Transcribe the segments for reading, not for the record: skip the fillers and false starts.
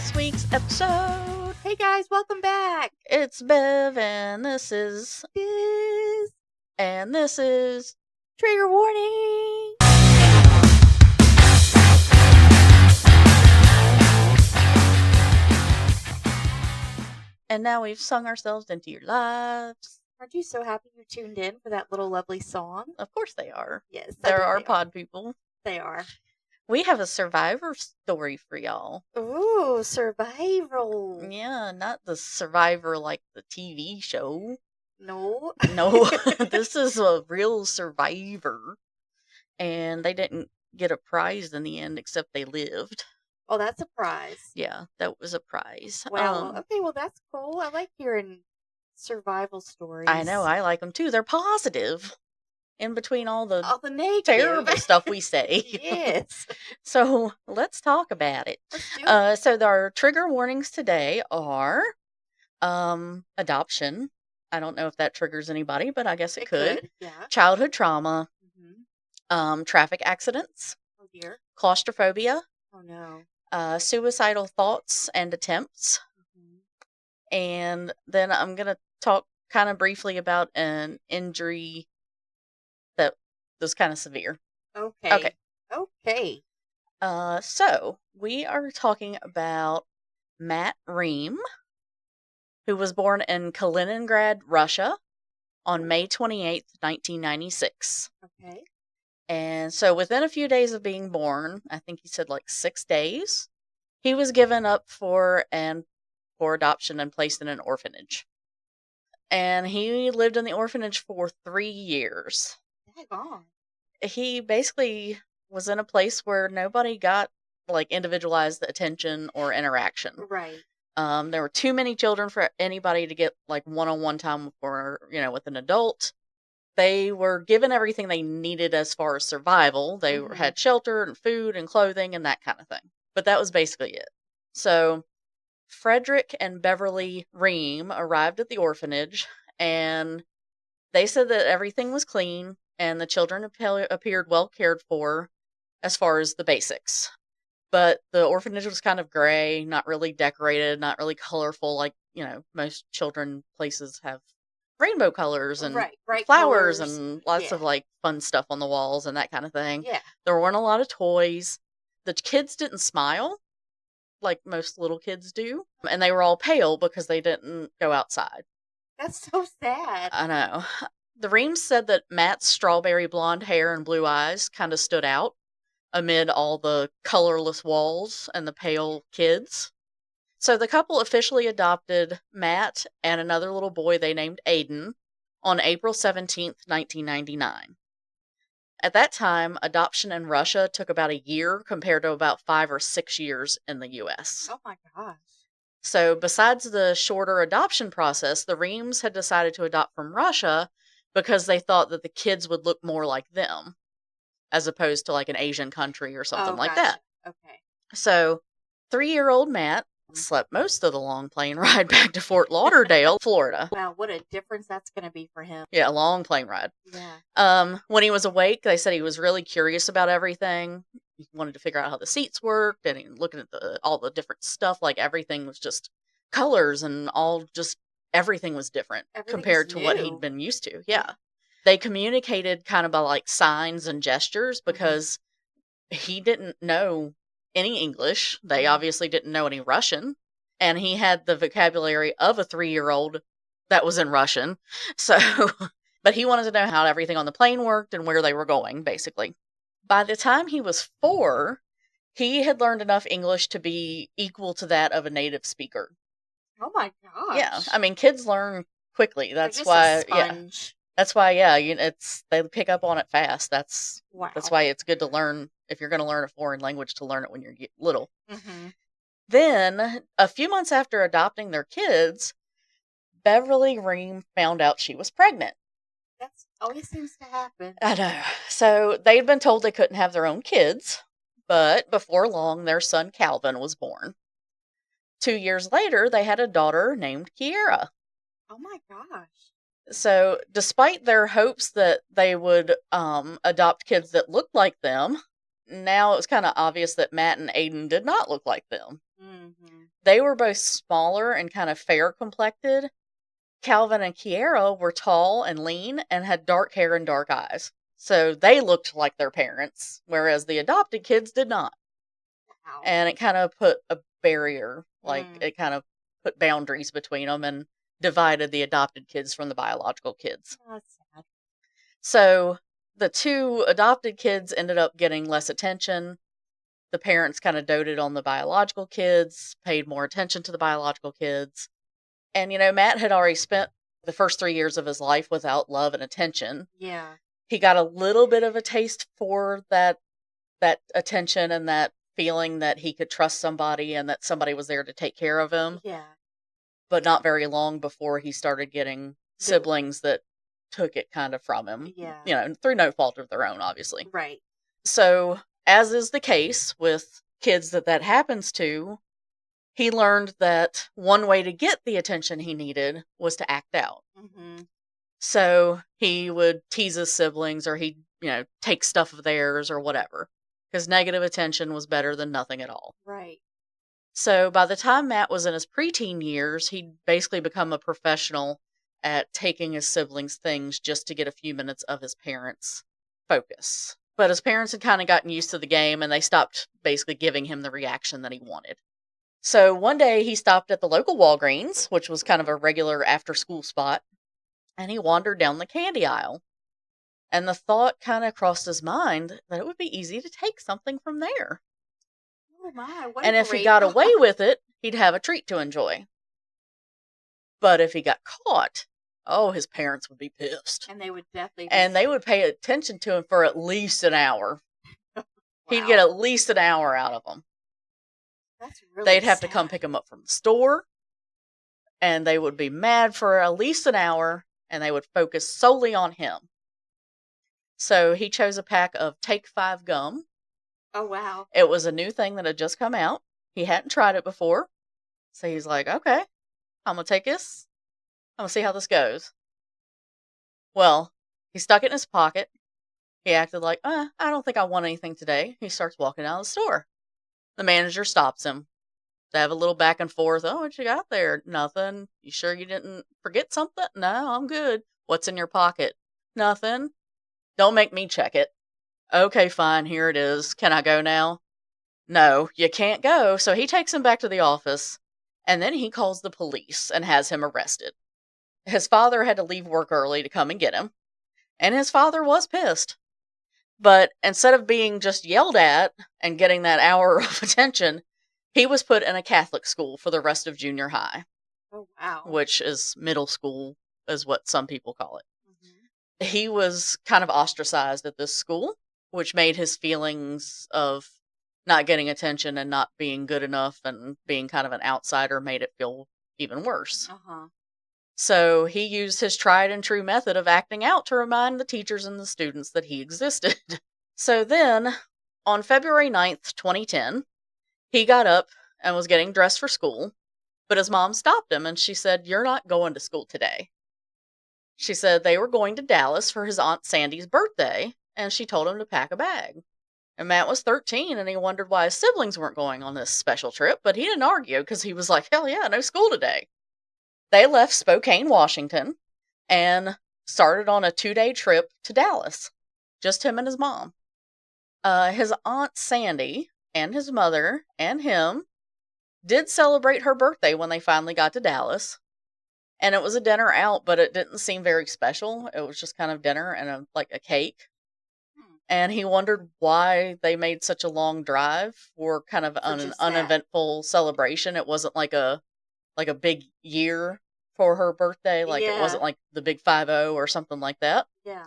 this week's episode. Hey guys, welcome back. It's Bev, and this is Trigger warning. And now we've sung ourselves into your lives. Aren't you so happy you tuned in for that little lovely song? Of course they are. Yes, They're our pod people. They are. We have a survivor story for y'all. Ooh, survival. Yeah, not the survivor like the TV show. No. No, this is a real survivor. And they didn't get a prize in the end, except they lived. Oh, that's a prize. Yeah, that was a prize. Wow. Okay, well, that's cool. I like hearing survival stories. I know, I like them too. They're positive. In between all the negative. terrible stuff we say. Yes. So let's talk about it. Let's do it. So our trigger warnings today are adoption. I don't know if that triggers anybody, but I guess it could. Yeah. Childhood trauma. Mm-hmm. Traffic accidents. Oh dear. Claustrophobia. Oh no. Suicidal thoughts and attempts. Mm-hmm. And then I'm going to talk kind of briefly about an injury that was kind of severe. Okay. So we are talking about Matt Reum, who was born in Kaliningrad, Russia, on May 28th, 1996. Okay. And so within a few days of being born, I think he said like 6 days, he was given up for adoption and placed in an orphanage. And he lived in the orphanage for 3 years. Daggone. He basically was in a place where nobody got like individualized attention or interaction. Right. There were too many children for anybody to get like one-on-one time with an adult. They were given everything they needed as far as survival. They had shelter and food and clothing and that kind of thing. But that was basically it. So Frederick and Beverly Reum arrived at the orphanage, and they said that everything was clean and the children appeared well cared for as far as the basics. But the orphanage was kind of gray, not really decorated, not really colorful like, most children places have rainbow colors and bright flowers colors. And lots of like fun stuff on the walls and that kind of thing. Yeah. There weren't a lot of toys. The kids didn't smile like most little kids do. And they were all pale because they didn't go outside. That's so sad. I know. The Reams said that Matt's strawberry blonde hair and blue eyes kind of stood out amid all the colorless walls and the pale kids. So the couple officially adopted Matt and another little boy they named Aiden on April 17th, 1999. At that time, adoption in Russia took about a year compared to about 5 or 6 years in the U.S. Oh my gosh. So besides the shorter adoption process, the Reams had decided to adopt from Russia because they thought that the kids would look more like them, as opposed to like an Asian country or something like that. Okay. So 3-year-old Matt slept most of the long plane ride back to Fort Lauderdale, Florida. Wow, what a difference that's going to be for him. Yeah, a long plane ride. Yeah. When he was awake, they said he was really curious about everything. He wanted to figure out how the seats worked, and he looking at all the different stuff. Like everything was just colors and everything was different compared to what he'd been used to. Yeah. They communicated kind of by like signs and gestures because he didn't know any English. They obviously didn't know any Russian. And he had the vocabulary of a 3-year-old that was in Russian. So, but he wanted to know how everything on the plane worked and where they were going, basically. By the time he was 4, he had learned enough English to be equal to that of a native speaker. Oh my gosh. Yeah. I mean, kids learn quickly. That's why, they pick up on it fast. That's why it's good to learn. If you're going to learn a foreign language, to learn it when you're little. Mm-hmm. Then, a few months after adopting their kids, Beverly Reum found out she was pregnant. That always seems to happen. I know. So, they'd been told they couldn't have their own kids, but before long, their son Calvin was born. 2 years later, they had a daughter named Kiera. Oh my gosh. So, despite their hopes that they would adopt kids that looked like them, now it's kind of obvious that Matt and Aiden did not look like them. Mm-hmm. They were both smaller and kind of fair-complected. Calvin and Kiera were tall and lean and had dark hair and dark eyes. So they looked like their parents, whereas the adopted kids did not. Wow. And it kind of put a barrier, it kind of put boundaries between them and divided the adopted kids from the biological kids. Oh, that's sad. So the two adopted kids ended up getting less attention. The parents kind of doted on the biological kids, paid more attention to the biological kids. And, Matt had already spent the first 3 years of his life without love and attention. Yeah. He got a little bit of a taste for that attention and that feeling that he could trust somebody and that somebody was there to take care of him. Yeah. But not very long before he started getting siblings that took it kind of from him. Yeah. Through no fault of their own, obviously. Right. So, as is the case with kids that happens to, he learned that one way to get the attention he needed was to act out. Mm-hmm. So he would tease his siblings, or he'd, take stuff of theirs or whatever, because negative attention was better than nothing at all. Right. So by the time Matt was in his preteen years, he'd basically become a professional at taking his siblings' things just to get a few minutes of his parents' focus. But his parents had kind of gotten used to the game, and they stopped basically giving him the reaction that he wanted. So one day he stopped at the local Walgreens, which was kind of a regular after-school spot, and he wandered down the candy aisle. And the thought kind of crossed his mind that it would be easy to take something from there. Oh my, what and a if he great got thought. away with it, he'd have a treat to enjoy. But if he got caught, his parents would be pissed. And they would definitely And they would pay attention to him for at least an hour. Wow. He'd get at least an hour out of them. That's really They'd have sad. to come pick him up from the store, and they would be mad for at least an hour, and they would focus solely on him. So he chose a pack of Take 5 gum. Oh, wow. It was a new thing that had just come out. He hadn't tried it before. So he's like, okay, I'm going to take this. I'm going to see how this goes. Well, he stuck it in his pocket. He acted like, I don't think I want anything today. He starts walking out of the store. The manager stops him. They have a little back and forth. Oh, what you got there? Nothing. You sure you didn't forget something? No, I'm good. What's in your pocket? Nothing. Don't make me check it. Okay, fine. Here it is. Can I go now? No, you can't go. So he takes him back to the office, and then he calls the police and has him arrested. His father had to leave work early to come and get him, and his father was pissed. But instead of being just yelled at and getting that hour of attention, he was put in a Catholic school for the rest of junior high. Oh, wow. Which is middle school, is what some people call it. Mm-hmm. He was kind of ostracized at this school, which made his feelings of not getting attention and not being good enough and being kind of an outsider made it feel even worse. Uh-huh. So he used his tried and true method of acting out to remind the teachers and the students that he existed. So then, on February 9th, 2010, he got up and was getting dressed for school, but his mom stopped him and she said, "You're not going to school today." She said they were going to Dallas for his Aunt Sandy's birthday, and she told him to pack a bag. And Matt was 13, and he wondered why his siblings weren't going on this special trip, but he didn't argue because he was like, hell yeah, no school today. They left Spokane, Washington, and started on a 2-day trip to Dallas. Just him and his mom. His Aunt Sandy and his mother and him did celebrate her birthday when they finally got to Dallas. And it was a dinner out, but it didn't seem very special. It was just kind of dinner and a cake. And he wondered why they made such a long drive for kind of an uneventful celebration. It wasn't like a big year for her birthday. It wasn't like the big 5-0 or something like that. Yeah.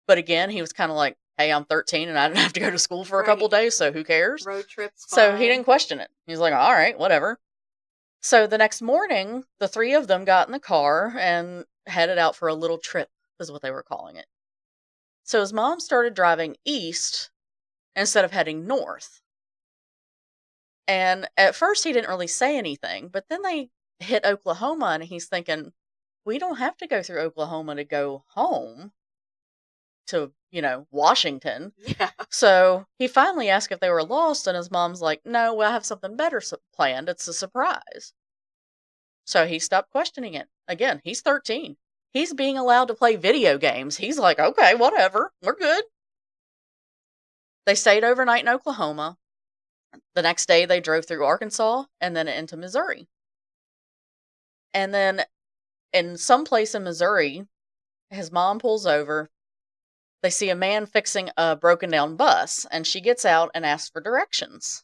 But again, he was kind of like, hey, I'm 13 and I didn't have to go to school for a couple days, so who cares? Road trips. So he didn't question it. He's like, all right, whatever. So the next morning, the three of them got in the car and headed out for a little trip, is what they were calling it. So his mom started driving east instead of heading north. And at first he didn't really say anything, but then they hit Oklahoma and he's thinking, we don't have to go through Oklahoma to go home. to, Washington. Yeah. So he finally asked if they were lost, and his mom's like, no, well, I have something better planned. It's a surprise. So he stopped questioning it. Again, he's 13. He's being allowed to play video games. He's like, okay, whatever. We're good. They stayed overnight in Oklahoma. The next day, they drove through Arkansas and then into Missouri. And then in some place in Missouri, his mom pulls over. They see a man fixing a broken down bus, and she gets out and asks for directions.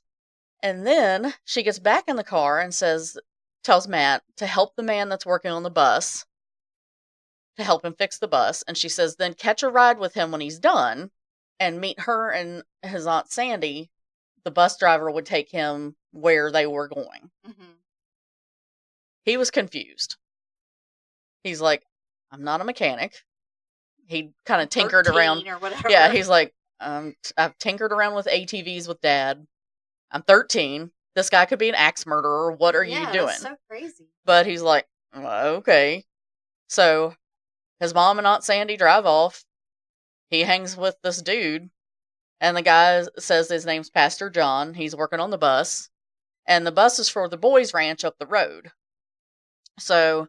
And then she gets back in the car and tells Matt to help the man that's working on the bus, to help him fix the bus. And she says, then catch a ride with him when he's done and meet her and his Aunt Sandy. The bus driver would take him where they were going. Mm-hmm. He was confused. He's like, I'm not a mechanic. He kind of tinkered around. Or whatever. Yeah, he's like, I've tinkered around with ATVs with Dad. I'm 13. This guy could be an axe murderer. What are you doing? That's so crazy. But he's like, okay. So his mom and Aunt Sandy drive off. He hangs with this dude. And the guy says his name's Pastor John. He's working on the bus. And the bus is for the boys' ranch up the road. So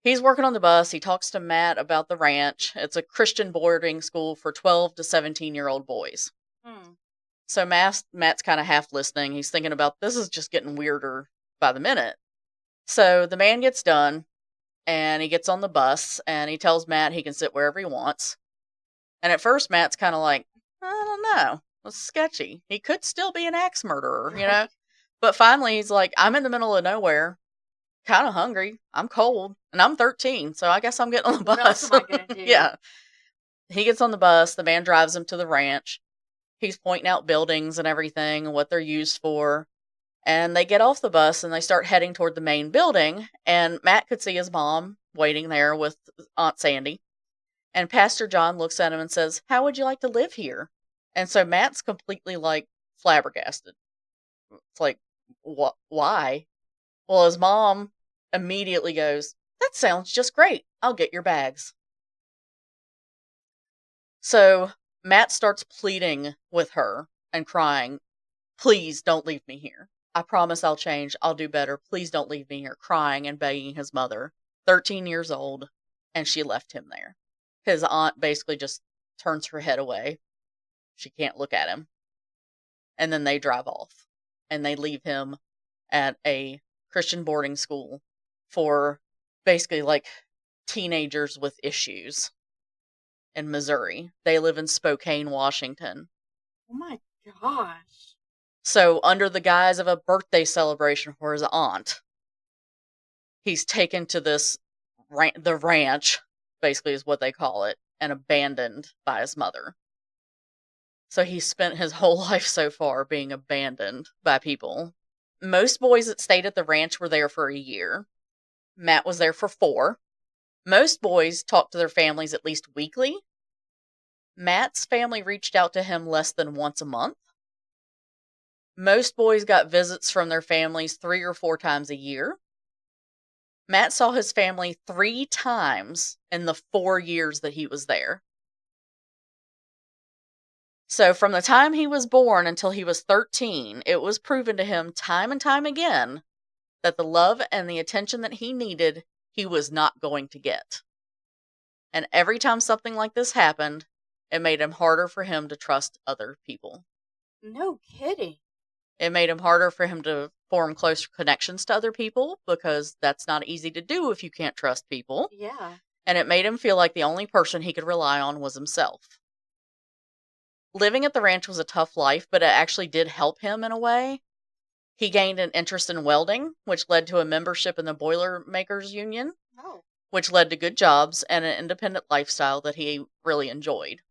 he's working on the bus. He talks to Matt about the ranch. It's a Christian boarding school for 12 to 17-year-old boys. So Matt's kind of half listening. He's thinking about, this is just getting weirder by the minute. So the man gets done, and he gets on the bus, and he tells Matt he can sit wherever he wants. And at first, Matt's kind of like, I don't know. It's sketchy. He could still be an axe murderer, Right. But finally, he's like, I'm in the middle of nowhere, kind of hungry. I'm cold, and I'm 13, so I guess I'm getting on the bus. What else am I gonna do? Yeah. He gets on the bus. The man drives him to the ranch. He's pointing out buildings and everything, what they're used for. And they get off the bus, and they start heading toward the main building. And Matt could see his mom waiting there with Aunt Sandy. And Pastor John looks at him and says, how would you like to live here? And so Matt's completely, flabbergasted. It's like, what? Why? Well, his mom immediately goes, that sounds just great. I'll get your bags. So Matt starts pleading with her and crying, please don't leave me here. I promise I'll change. I'll do better. Please don't leave me here. Crying and begging his mother, 13 years old, and she left him there. His aunt basically just turns her head away. She can't look at him. And then they drive off. And they leave him at a Christian boarding school for basically teenagers with issues in Missouri. They live in Spokane, Washington. Oh my gosh. So under the guise of a birthday celebration for his aunt, he's taken to the ranch, basically is what they call it, and abandoned by his mother. So he spent his whole life so far being abandoned by people. Most boys that stayed at the ranch were there for a year. Matt was there for 4. Most boys talked to their families at least weekly. Matt's family reached out to him less than once a month. Most boys got visits from their families 3 or 4 times a year. Matt saw his family 3 times in the 4 years that he was there. So from the time he was born until he was 13, it was proven to him time and time again that the love and the attention that he needed, he was not going to get. And every time something like this happened, it made him harder for him to trust other people. No kidding. It made him harder for him to form close connections to other people, because that's not easy to do if you can't trust people. Yeah. And it made him feel like the only person he could rely on was himself. Living at the ranch was a tough life, but it actually did help him in a way. He gained an interest in welding, which led to a membership in the Boilermakers Union, which led to good jobs and an independent lifestyle that he really enjoyed.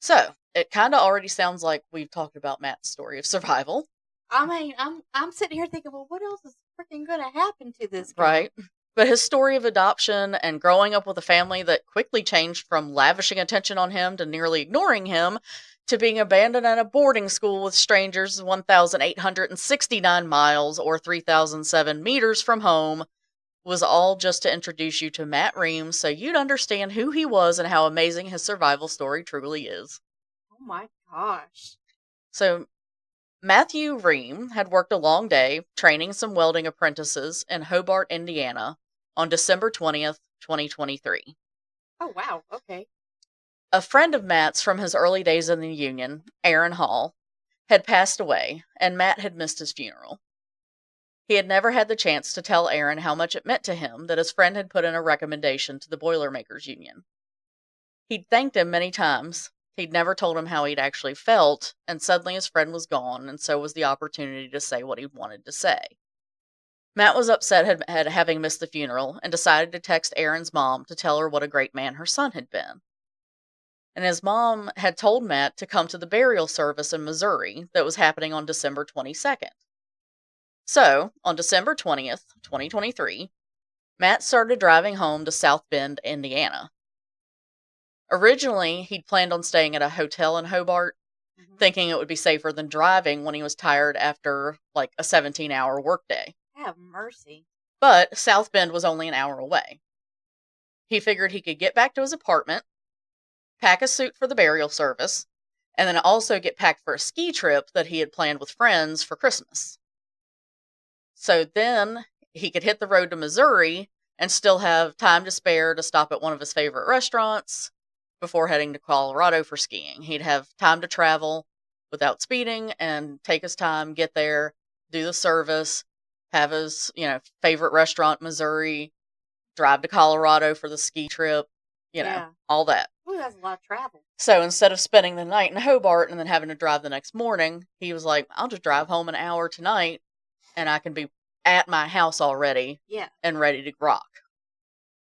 So, it kind of already sounds like we've talked about Matt's story of survival. I mean, I'm sitting here thinking, well, what else is freaking going to happen to this guy? Right. But his story of adoption and growing up with a family that quickly changed from lavishing attention on him to nearly ignoring him to being abandoned at a boarding school with strangers 1,869 miles or 3,007 meters from home was all just to introduce you to Matt Reum so you'd understand who he was and how amazing his survival story truly is. Oh my gosh. So, Matthew Reum had worked a long day training some welding apprentices in Hobart, Indiana on December 20th, 2023. Oh wow, okay. A friend of Matt's from his early days in the union, Aaron Hall, had passed away, and Matt had missed his funeral. He had never had the chance to tell Aaron how much it meant to him that his friend had put in a recommendation to the Boilermakers Union. He'd thanked him many times. He'd never told him how he'd actually felt, and suddenly his friend was gone, and so was the opportunity to say what he wanted to say. Matt was upset at having missed the funeral and decided to text Aaron's mom to tell her what a great man her son had been. And his mom had told Matt to come to the burial service in Missouri that was happening on December 22nd. So, on December 20th, 2023, Matt started driving home to South Bend, Indiana. Originally, he'd planned on staying at a hotel in Hobart, thinking it would be safer than driving when he was tired after, like, a 17-hour workday. Have mercy. But South Bend was only an hour away. He figured he could get back to his apartment, pack a suit for the burial service, and then also get packed for a ski trip that he had planned with friends for Christmas. So then he could hit the road to Missouri and still have time to spare to stop at one of his favorite restaurants before heading to Colorado for skiing. He'd have time to travel without speeding and take his time, get there, do the service, have his, favorite restaurant in Missouri, drive to Colorado for the ski trip, all that. Ooh, that's a lot of travel. So instead of spending the night in Hobart and then having to drive the next morning, he was like, I'll just drive home an hour tonight and I can be at my house already and ready to rock.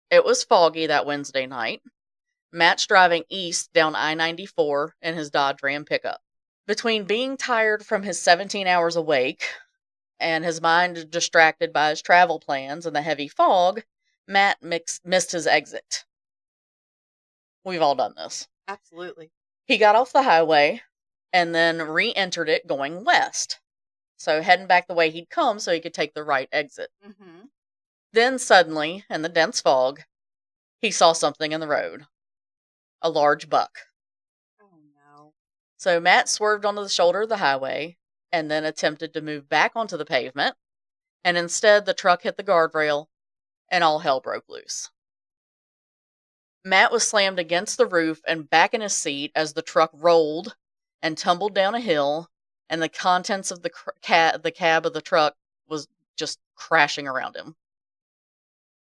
It was foggy that Wednesday night. Matt's driving east down I-94 in his Dodge Ram pickup. Between being tired from his 17 hours awake and his mind distracted by his travel plans and the heavy fog, Matt missed his exit. We've all done this. Absolutely. He got off the highway and then re-entered it going west. So heading back the way he'd come so he could take the right exit. Mm-hmm. Then suddenly, in the dense fog, he saw something in the road. A large buck. Oh no. So Matt swerved onto the shoulder of the highway and then attempted to move back onto the pavement, and instead the truck hit the guardrail and all hell broke loose. Matt was slammed against the roof and back in his seat as the truck rolled and tumbled down a hill, and the contents of the cab of the truck was just crashing around him.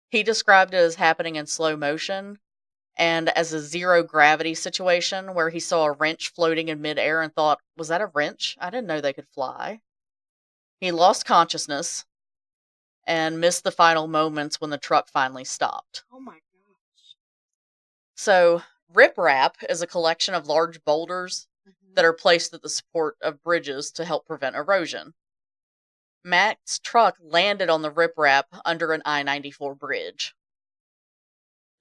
He described it as happening in slow motion and as a zero-gravity situation where he saw a wrench floating in midair and thought, was that a wrench? I didn't know they could fly. He lost consciousness and missed the final moments when the truck finally stopped. Oh my gosh. So, riprap is a collection of large boulders that are placed at the support of bridges to help prevent erosion. Matt's truck landed on the riprap under an I-94 bridge.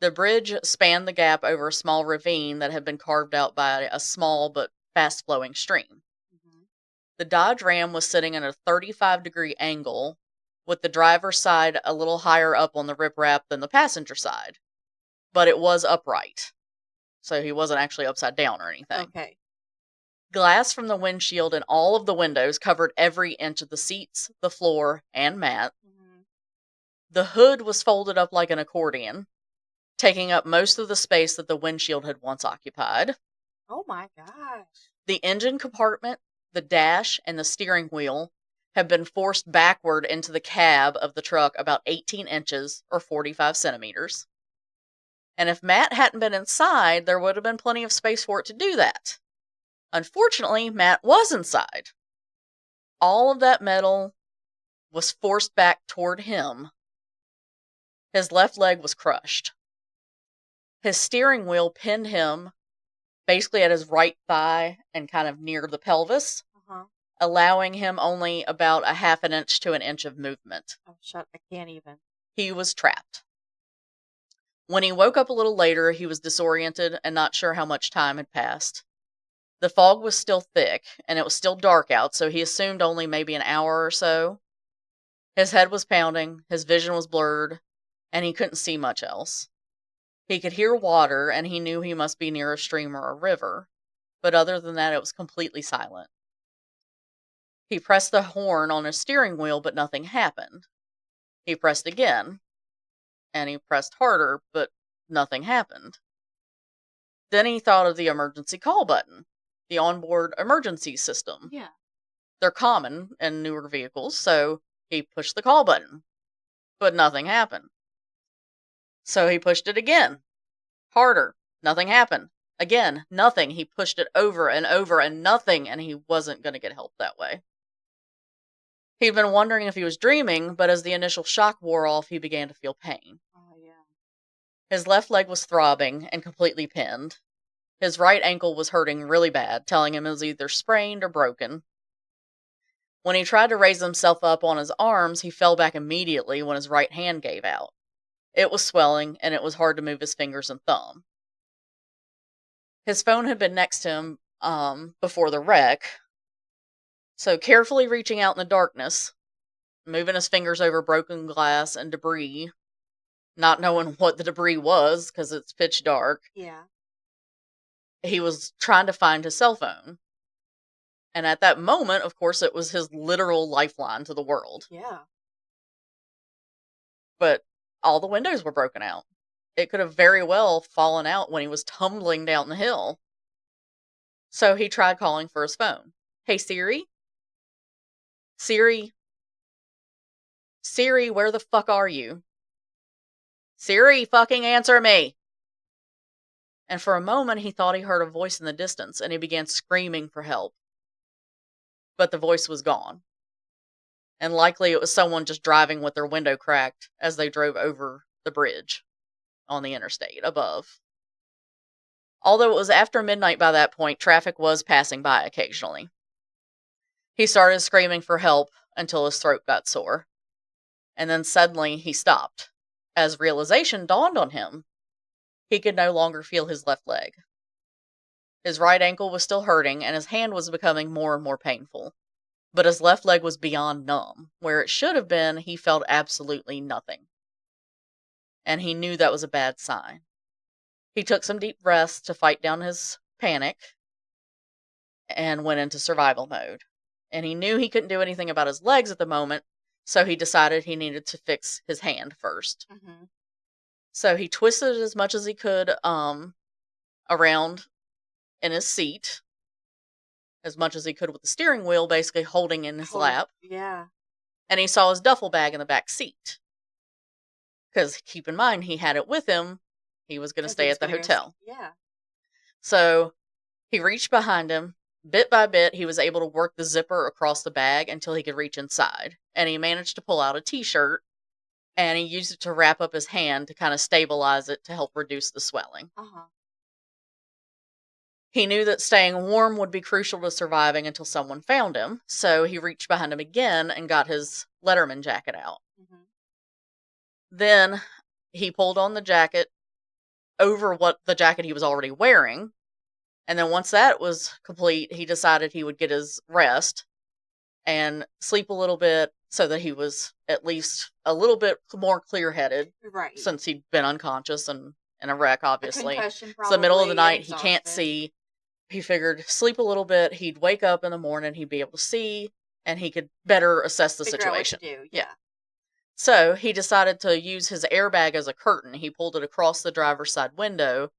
The bridge spanned the gap over a small ravine that had been carved out by a small but fast-flowing stream. Mm-hmm. The Dodge Ram was sitting at a 35-degree angle, with the driver's side a little higher up on the riprap than the passenger side. But it was upright, so he wasn't actually upside down or anything. Okay. Glass from the windshield and all of the windows covered every inch of the seats, the floor, and Matt. Mm-hmm. The hood was folded up like an accordion, taking up most of the space that the windshield had once occupied. Oh my gosh. The engine compartment, the dash, and the steering wheel had been forced backward into the cab of the truck about 18 inches or 45 centimeters. And if Matt hadn't been inside, there would have been plenty of space for it to do that. Unfortunately, Matt was inside. All of that metal was forced back toward him. His left leg was crushed. His steering wheel pinned him basically at his right thigh and kind of near the pelvis, allowing him only about a half an inch to an inch of movement. Oh, shut! I can't even. He was trapped. When he woke up a little later, he was disoriented and not sure how much time had passed. The fog was still thick, and it was still dark out, so he assumed only maybe an hour or so. His head was pounding, his vision was blurred, and he couldn't see much else. He could hear water, and he knew he must be near a stream or a river, but other than that, it was completely silent. He pressed the horn on his steering wheel, but nothing happened. He pressed again, and he pressed harder, but nothing happened. Then he thought of the emergency call button, the onboard emergency system. Yeah. They're common in newer vehicles, so he pushed the call button, but nothing happened. So he pushed it again, harder, nothing happened. Again, nothing. He pushed it over and over and nothing, and he wasn't going to get help that way. He'd been wondering if he was dreaming, but as the initial shock wore off, he began to feel pain. Oh, yeah. His left leg was throbbing and completely pinned. His right ankle was hurting really bad, telling him it was either sprained or broken. When he tried to raise himself up on his arms, he fell back immediately when his right hand gave out. It was swelling, and it was hard to move his fingers and thumb. His phone had been next to him before the wreck, so carefully reaching out in the darkness, moving his fingers over broken glass and debris, not knowing what the debris was because it's pitch dark. Yeah. He was trying to find his cell phone. And at that moment, of course, it was his literal lifeline to the world. Yeah. But all the windows were broken out. It could have very well fallen out when he was tumbling down the hill. So he tried calling for his phone. Hey, Siri? Siri? Siri, where the fuck are you? Siri, fucking answer me! And for a moment, he thought he heard a voice in the distance, and he began screaming for help. But the voice was gone. And likely it was someone just driving with their window cracked as they drove over the bridge on the interstate above. Although it was after midnight by that point, traffic was passing by occasionally. He started screaming for help until his throat got sore. And then suddenly he stopped, as realization dawned on him. He could no longer feel his left leg. His right ankle was still hurting, and his hand was becoming more and more painful. But his left leg was beyond numb. Where it should have been, he felt absolutely nothing. And he knew that was a bad sign. He took some deep breaths to fight down his panic and went into survival mode. And he knew he couldn't do anything about his legs at the moment, so he decided he needed to fix his hand first. Mm-hmm. So he twisted as much as he could around in his seat, as much as he could with the steering wheel, basically holding in his lap. Yeah. And he saw his duffel bag in the back seat. Because keep in mind, he had it with him. He was going to stay at the hotel. Yeah. So he reached behind him. Bit by bit, he was able to work the zipper across the bag until he could reach inside. And he managed to pull out a t-shirt. And he used it to wrap up his hand to kind of stabilize it to help reduce the swelling. Uh-huh. He knew that staying warm would be crucial to surviving until someone found him, so he reached behind him again and got his Letterman jacket out. Mm-hmm. Then he pulled on the jacket over the jacket he was already wearing, and then once that was complete, he decided he would get his rest and sleep a little bit so that he was at least a little bit more clear-headed, right? Since he'd been unconscious and in a wreck, obviously. It's the middle of the night, he can't see. He figured sleep a little bit, he'd wake up in the morning, he'd be able to see, and he could better assess the situation. Out what to do. Yeah. So he decided to use his airbag as a curtain. He pulled it across the driver's side window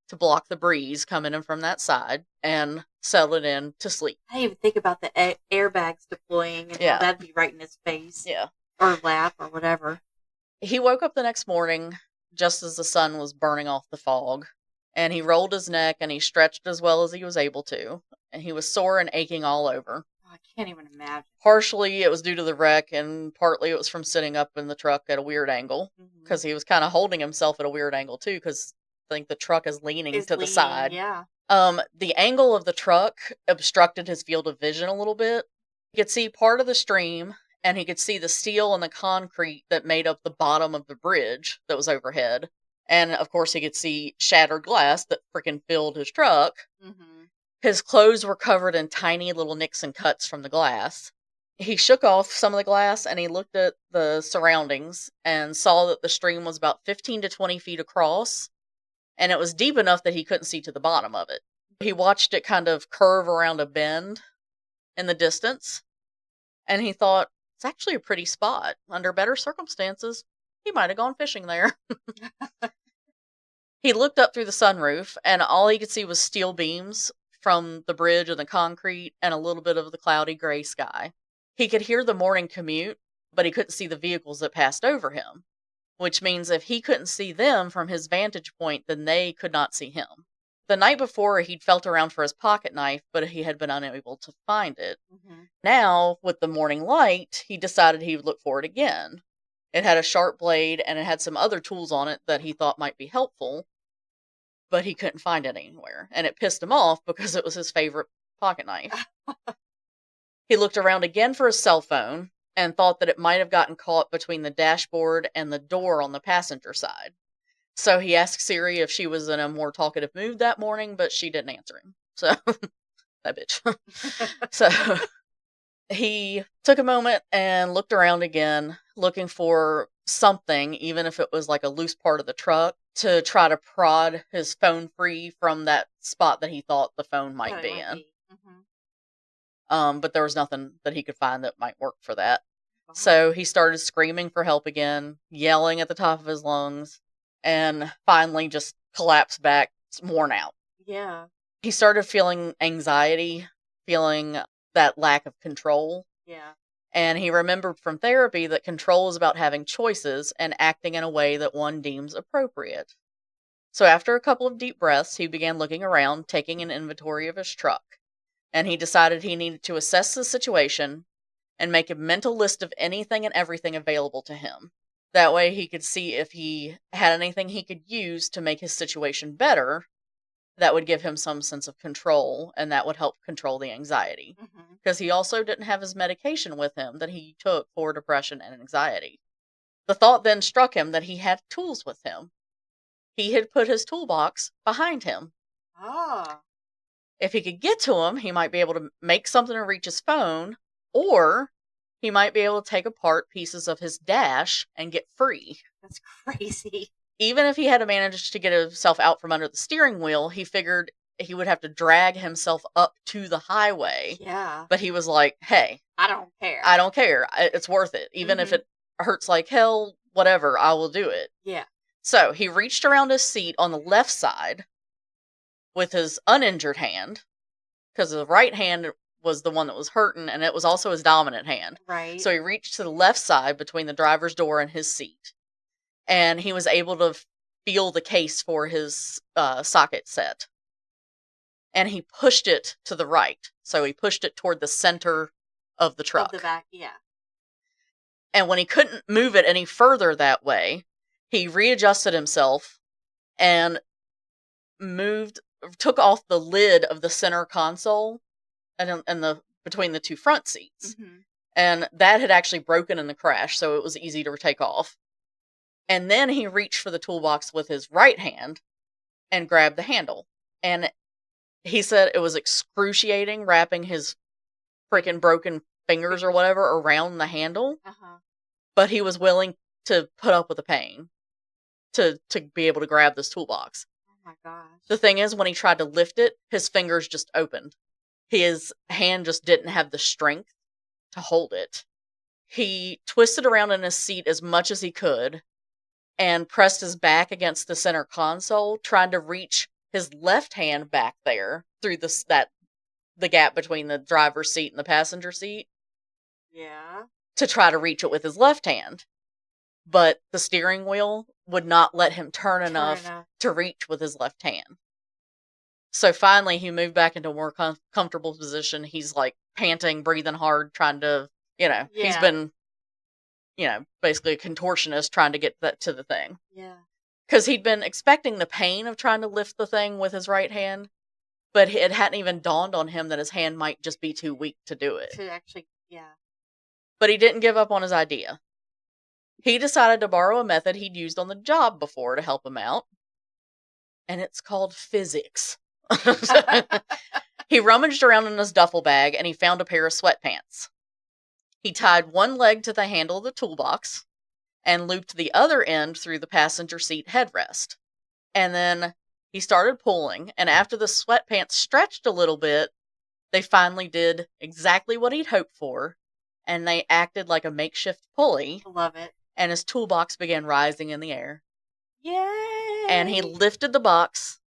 to block the breeze coming in from that side and settled in to sleep. I didn't even think about the airbags deploying and how that'd be right in his face. Yeah. Or lap or whatever. He woke up the next morning just as the sun was burning off the fog. And he rolled his neck and he stretched as well as he was able to. And he was sore and aching all over. Oh, I can't even imagine. Partially it was due to the wreck, and partly it was from sitting up in the truck at a weird angle. Because he was kind of holding himself at a weird angle too, because I think the truck is leaning the side. Yeah. The angle of the truck obstructed his field of vision a little bit. He could see part of the stream, and he could see the steel and the concrete that made up the bottom of the bridge that was overhead. And, of course, he could see shattered glass that freaking filled his truck. Mm-hmm. His clothes were covered in tiny little nicks and cuts from the glass. He shook off some of the glass and he looked at the surroundings and saw that the stream was about 15 to 20 feet across, and it was deep enough that he couldn't see to the bottom of it. He watched it kind of curve around a bend in the distance, and he thought, it's actually a pretty spot. Under better circumstances, he might have gone fishing there. He looked up through the sunroof, and all he could see was steel beams from the bridge and the concrete and a little bit of the cloudy gray sky. He could hear the morning commute, but he couldn't see the vehicles that passed over him, which means if he couldn't see them from his vantage point, then they could not see him. The night before, he'd felt around for his pocket knife, but he had been unable to find it. Mm-hmm. Now, with the morning light, he decided he would look for it again. It had a sharp blade, and it had some other tools on it that he thought might be helpful, but he couldn't find it anywhere, and it pissed him off because it was his favorite pocket knife. He looked around again for his cell phone and thought that it might have gotten caught between the dashboard and the door on the passenger side. So he asked Siri if she was in a more talkative mood that morning, but she didn't answer him. So, that bitch. So, he took a moment and looked around again, looking for something, even if it was like a loose part of the truck, to try to prod his phone free from that spot that he thought the phone might be in. Mm-hmm. But there was nothing that he could find that might work for that. Wow. So he started screaming for help again, yelling at the top of his lungs, and finally just collapsed back, worn out. Yeah. He started feeling anxiety, feeling that lack of control. Yeah. And he remembered from therapy that control is about having choices and acting in a way that one deems appropriate. So after a couple of deep breaths, he began looking around, taking an inventory of his truck. And he decided he needed to assess the situation and make a mental list of anything and everything available to him. That way he could see if he had anything he could use to make his situation better that would give him some sense of control, and that would help control the anxiety. Because he also didn't have his medication with him that he took for depression and anxiety. The thought then struck him that he had tools with him. He had put his toolbox behind him. Ah. If he could get to him, he might be able to make something to reach his phone, or he might be able to take apart pieces of his dash and get free. That's crazy. Even if he had to manage to get himself out from under the steering wheel, he figured he would have to drag himself up to the highway. Yeah. But he was like, hey, I don't care. I don't care. It's worth it. Even if it hurts like hell, whatever, I will do it. Yeah. So he reached around his seat on the left side with his uninjured hand, because the right hand was the one that was hurting, and it was also his dominant hand. Right. So he reached to the left side between the driver's door and his seat. And he was able to feel the case for his socket set. And he pushed it to the right. So he pushed it toward the center of the truck. Of the back, yeah. And when he couldn't move it any further that way, he readjusted himself and took off the lid of the center console and between the two front seats. Mm-hmm. And that had actually broken in the crash, so it was easy to take off. And then he reached for the toolbox with his right hand and grabbed the handle. And he said it was excruciating wrapping his freaking broken fingers or whatever around the handle. Uh-huh. But he was willing to put up with the pain to be able to grab this toolbox. Oh my gosh. The thing is, when he tried to lift it, his fingers just opened. His hand just didn't have the strength to hold it. He twisted around in his seat as much as he could and pressed his back against the center console, trying to reach his left hand back there through the gap between the driver's seat and the passenger seat. Yeah. To try to reach it with his left hand. But the steering wheel would not let him turn enough to reach with his left hand. So finally, he moved back into a more comfortable position. He's like panting, breathing hard, trying to, he's been basically a contortionist trying to get that to the thing. Yeah. Because he'd been expecting the pain of trying to lift the thing with his right hand, but it hadn't even dawned on him that his hand might just be too weak to do it. To actually, yeah. But he didn't give up on his idea. He decided to borrow a method he'd used on the job before to help him out. And it's called physics. He rummaged around in his duffel bag and he found a pair of sweatpants. He tied one leg to the handle of the toolbox and looped the other end through the passenger seat headrest. And then he started pulling, and after the sweatpants stretched a little bit, they finally did exactly what he'd hoped for, and they acted like a makeshift pulley. I love it. And his toolbox began rising in the air. Yay! And he lifted the box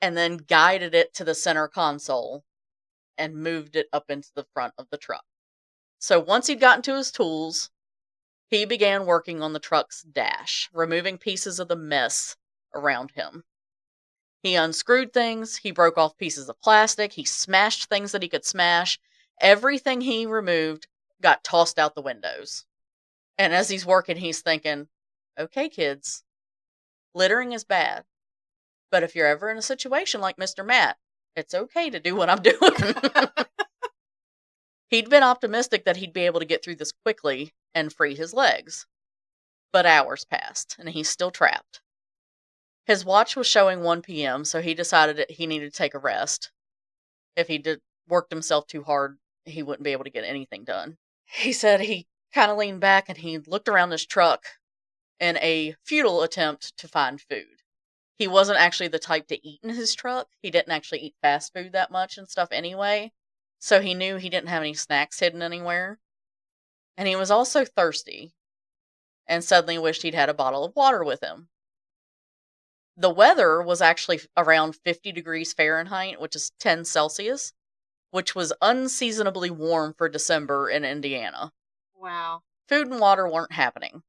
and then guided it to the center console and moved it up into the front of the truck. So once he'd gotten to his tools, he began working on the truck's dash, removing pieces of the mess around him. He unscrewed things, he broke off pieces of plastic, he smashed things that he could smash. Everything he removed got tossed out the windows. And as he's working, he's thinking, okay, kids, littering is bad. But if you're ever in a situation like Mr. Matt, it's okay to do what I'm doing. He'd been optimistic that he'd be able to get through this quickly and free his legs. But hours passed, and he's still trapped. His watch was showing 1 p.m., so he decided that he needed to take a rest. If he worked himself too hard, he wouldn't be able to get anything done. He said he kind of leaned back and he looked around his truck in a futile attempt to find food. He wasn't actually the type to eat in his truck. He didn't actually eat fast food that much and stuff anyway. So he knew he didn't have any snacks hidden anywhere. And he was also thirsty. And suddenly wished he'd had a bottle of water with him. The weather was actually around 50 degrees Fahrenheit, which is 10 Celsius, which was unseasonably warm for December in Indiana. Wow. Food and water weren't happening.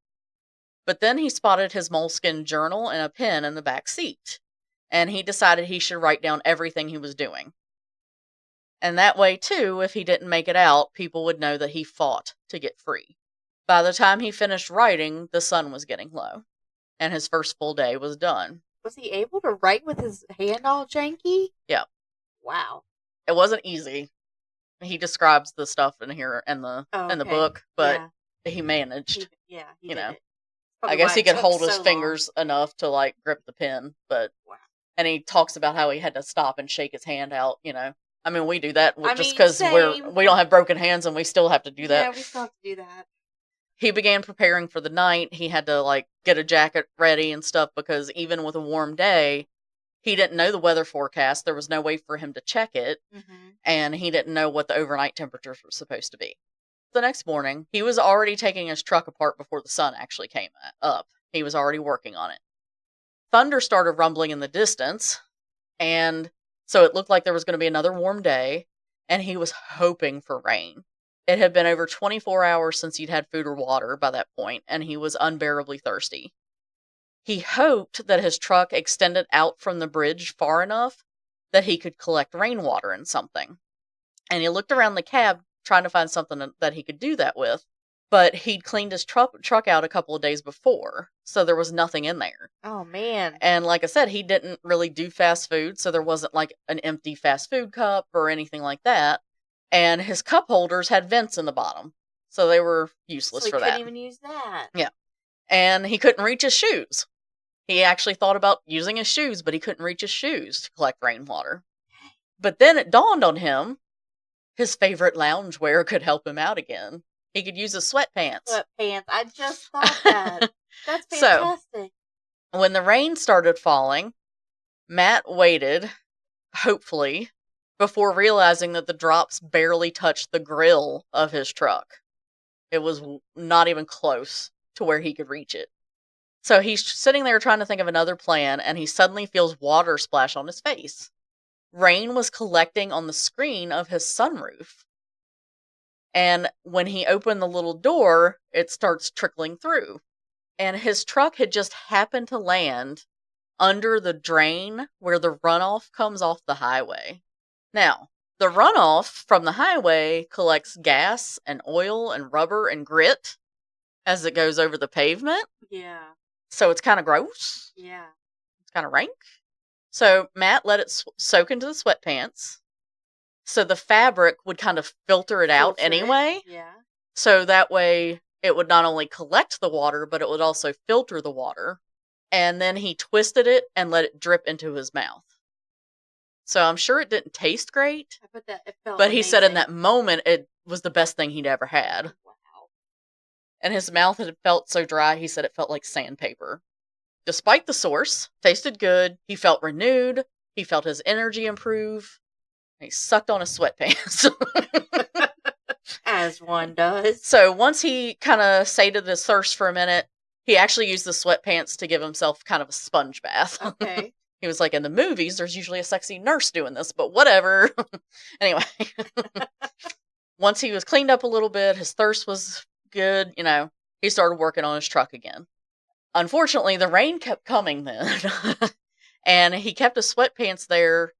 But then he spotted his moleskin journal and a pen in the back seat, and he decided he should write down everything he was doing. And that way, too, if he didn't make it out, people would know that he fought to get free. By the time he finished writing, the sun was getting low, and his first full day was done. Was he able to write with his hand all janky? Yeah. Wow. It wasn't easy. He describes the stuff in here in the book, but he managed. He you did know. it. I guess he could hold his fingers enough to like grip the pen, but and he talks about how he had to stop and shake his hand out. I mean, we do that just because we don't have broken hands and we still have to do that. Yeah, we still have to do that. He began preparing for the night. He had to like get a jacket ready and stuff because even with a warm day, he didn't know the weather forecast. There was no way for him to check it, and he didn't know what the overnight temperatures were supposed to be. The next morning, he was already taking his truck apart before the sun actually came up. He was already working on it. Thunder started rumbling in the distance, and so it looked like there was going to be another warm day, and he was hoping for rain. It had been over 24 hours since he'd had food or water by that point, and he was unbearably thirsty. He hoped that his truck extended out from the bridge far enough that he could collect rainwater in something. And he looked around the cab trying to find something that he could do that with, but he'd cleaned his truck out a couple of days before, so there was nothing in there. Oh, man. And like I said, he didn't really do fast food, so there wasn't like an empty fast food cup or anything like that. And his cup holders had vents in the bottom, so they were useless for that. So he couldn't even use that. Yeah. And he couldn't reach his shoes. He actually thought about using his shoes, but he couldn't reach his shoes to collect rainwater. But then it dawned on him, his favorite loungewear could help him out again. He could use his sweatpants. Sweatpants. I just thought that. That's fantastic. So, when the rain started falling, Matt waited, hopefully, before realizing that the drops barely touched the grill of his truck. It was not even close to where he could reach it. So he's sitting there trying to think of another plan, and he suddenly feels water splash on his face. Rain was collecting on the screen of his sunroof. And when he opened the little door, it starts trickling through. And his truck had just happened to land under the drain where the runoff comes off the highway. Now, the runoff from the highway collects gas and oil and rubber and grit as it goes over the pavement. Yeah. So it's kind of gross. Yeah. It's kind of rank. So Matt let it soak into the sweatpants. So the fabric would kind of filter it out anyway. Yeah. So that way it would not only collect the water, but it would also filter the water. And then he twisted it and let it drip into his mouth. So I'm sure it didn't taste great. It felt but he amazing. said in that moment it was the best thing he'd ever had. Wow. and his mouth had felt so dry he said it felt like sandpaper. Despite the source, tasted good, he felt renewed, he felt his energy improve, and he sucked on his sweatpants. As one does. So once he kind of sated his thirst for a minute, he actually used the sweatpants to give himself kind of a sponge bath. Okay. He was like, in the movies, there's usually a sexy nurse doing this, but whatever. Anyway, once he was cleaned up a little bit, his thirst was good, he started working on his truck again. Unfortunately, the rain kept coming then, and he kept his sweatpants there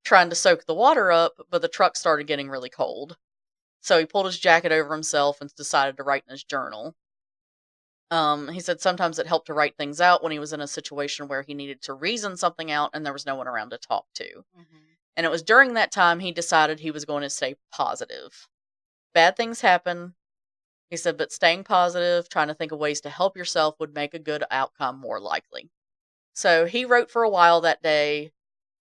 trying to soak the water up, but the truck started getting really cold. So he pulled his jacket over himself and decided to write in his journal. He said sometimes it helped to write things out when he was in a situation where he needed to reason something out and there was no one around to talk to. Mm-hmm. And it was during that time he decided he was going to stay positive. Bad things happen, he said, but staying positive, trying to think of ways to help yourself would make a good outcome more likely. So he wrote for a while that day.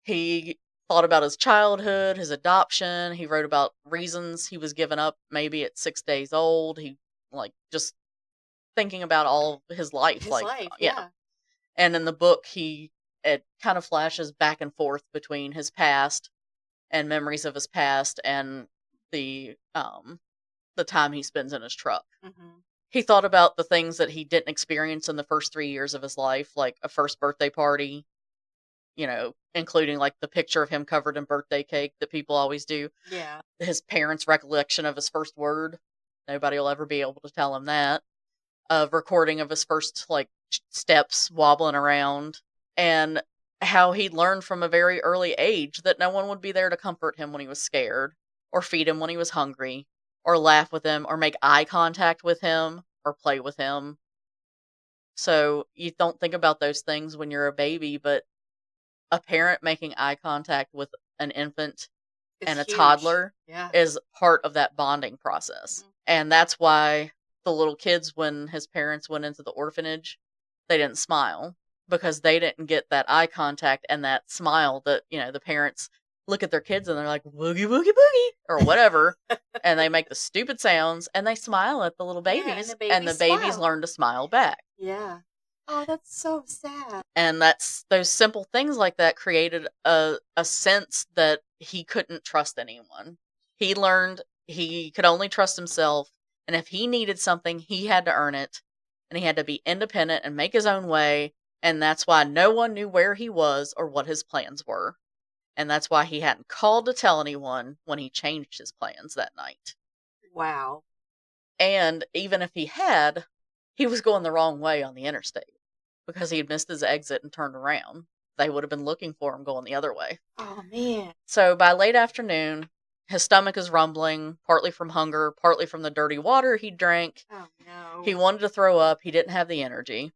He thought about his childhood, his adoption. He wrote about reasons he was given up maybe at 6 days old. He, just thinking about all his life. His life, yeah. And in the book, it kind of flashes back and forth between his past and memories of his past and the time he spends in his truck. Mm-hmm. He thought about the things that he didn't experience in the first 3 years of his life, like a first birthday party, including like the picture of him covered in birthday cake that people always do. Yeah. His parents' recollection of his first word. Nobody will ever be able to tell him that. A recording of his first, steps wobbling around. And how he learned from a very early age that no one would be there to comfort him when he was scared, or feed him when he was hungry, or laugh with him, or make eye contact with him, or play with him. So you don't think about those things when you're a baby, but a parent making eye contact with an infant and a huge. toddler Yeah. is part of that bonding process. Mm-hmm. And that's why the little kids, when his parents went into the orphanage, they didn't smile, because they didn't get that eye contact and that smile that, the parents look at their kids and they're like, woogie, woogie, boogie, or whatever. And they make the stupid sounds and they smile at the little babies, and the babies learn to smile back. Yeah. Oh, that's so sad. And that's those simple things like that created a sense that he couldn't trust anyone. He learned he could only trust himself, and if he needed something, he had to earn it, and he had to be independent and make his own way, and that's why no one knew where he was or what his plans were. And that's why he hadn't called to tell anyone when he changed his plans that night. Wow. And even if he had, he was going the wrong way on the interstate, because he had missed his exit and turned around. They would have been looking for him going the other way. Oh, man. So by late afternoon, his stomach is rumbling, partly from hunger, partly from the dirty water he drank. Oh, no. He wanted to throw up. He didn't have the energy.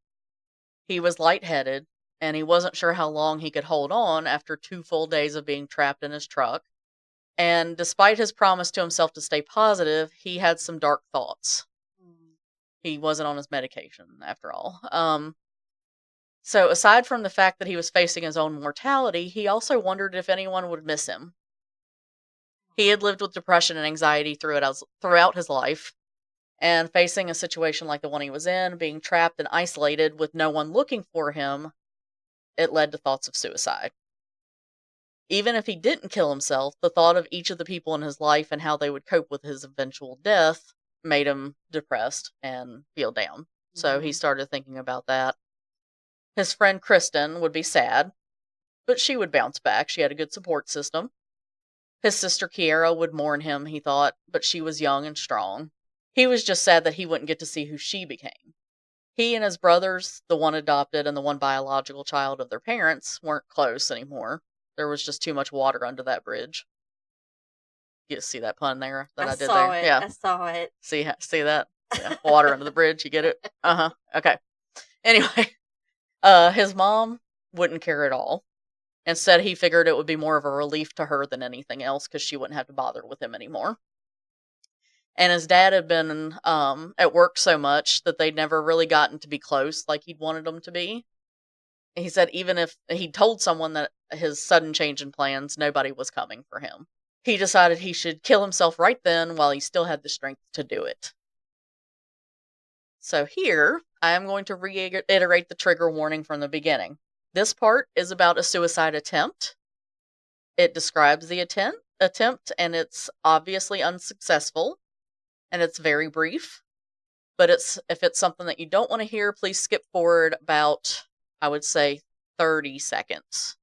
He was lightheaded, and he wasn't sure how long he could hold on after 2 full days of being trapped in his truck. And despite his promise to himself to stay positive, he had some dark thoughts. He wasn't on his medication, after all. So aside from the fact that he was facing his own mortality, he also wondered if anyone would miss him. He had lived with depression and anxiety throughout his life, and facing a situation like the one he was in, being trapped and isolated with no one looking for him, it led to thoughts of suicide. Even if he didn't kill himself, the thought of each of the people in his life and how they would cope with his eventual death made him depressed and feel down. Mm-hmm. So he started thinking about that. His friend Kristen would be sad, but she would bounce back. She had a good support system. His sister Kiara would mourn him, he thought, but she was young and strong. He was just sad that he wouldn't get to see who she became. He and his brothers, the one adopted and the one biological child of their parents, weren't close anymore. There was just too much water under that bridge. You see that pun there that I did there? It. Yeah, I saw it. See that? Yeah. Water under the bridge. You get it? Okay. Anyway, his mom wouldn't care at all. Instead, he figured it would be more of a relief to her than anything else, because she wouldn't have to bother with him anymore. And his dad had been at work so much that they'd never really gotten to be close like he'd wanted them to be. He said even if he told someone that his sudden change in plans, nobody was coming for him. He decided he should kill himself right then while he still had the strength to do it. So here, I am going to reiterate the trigger warning from the beginning. This part is about a suicide attempt. It describes the attempt, and it's obviously unsuccessful, and it's very brief. But if it's something that you don't want to hear, please skip forward about, I would say, 30 seconds.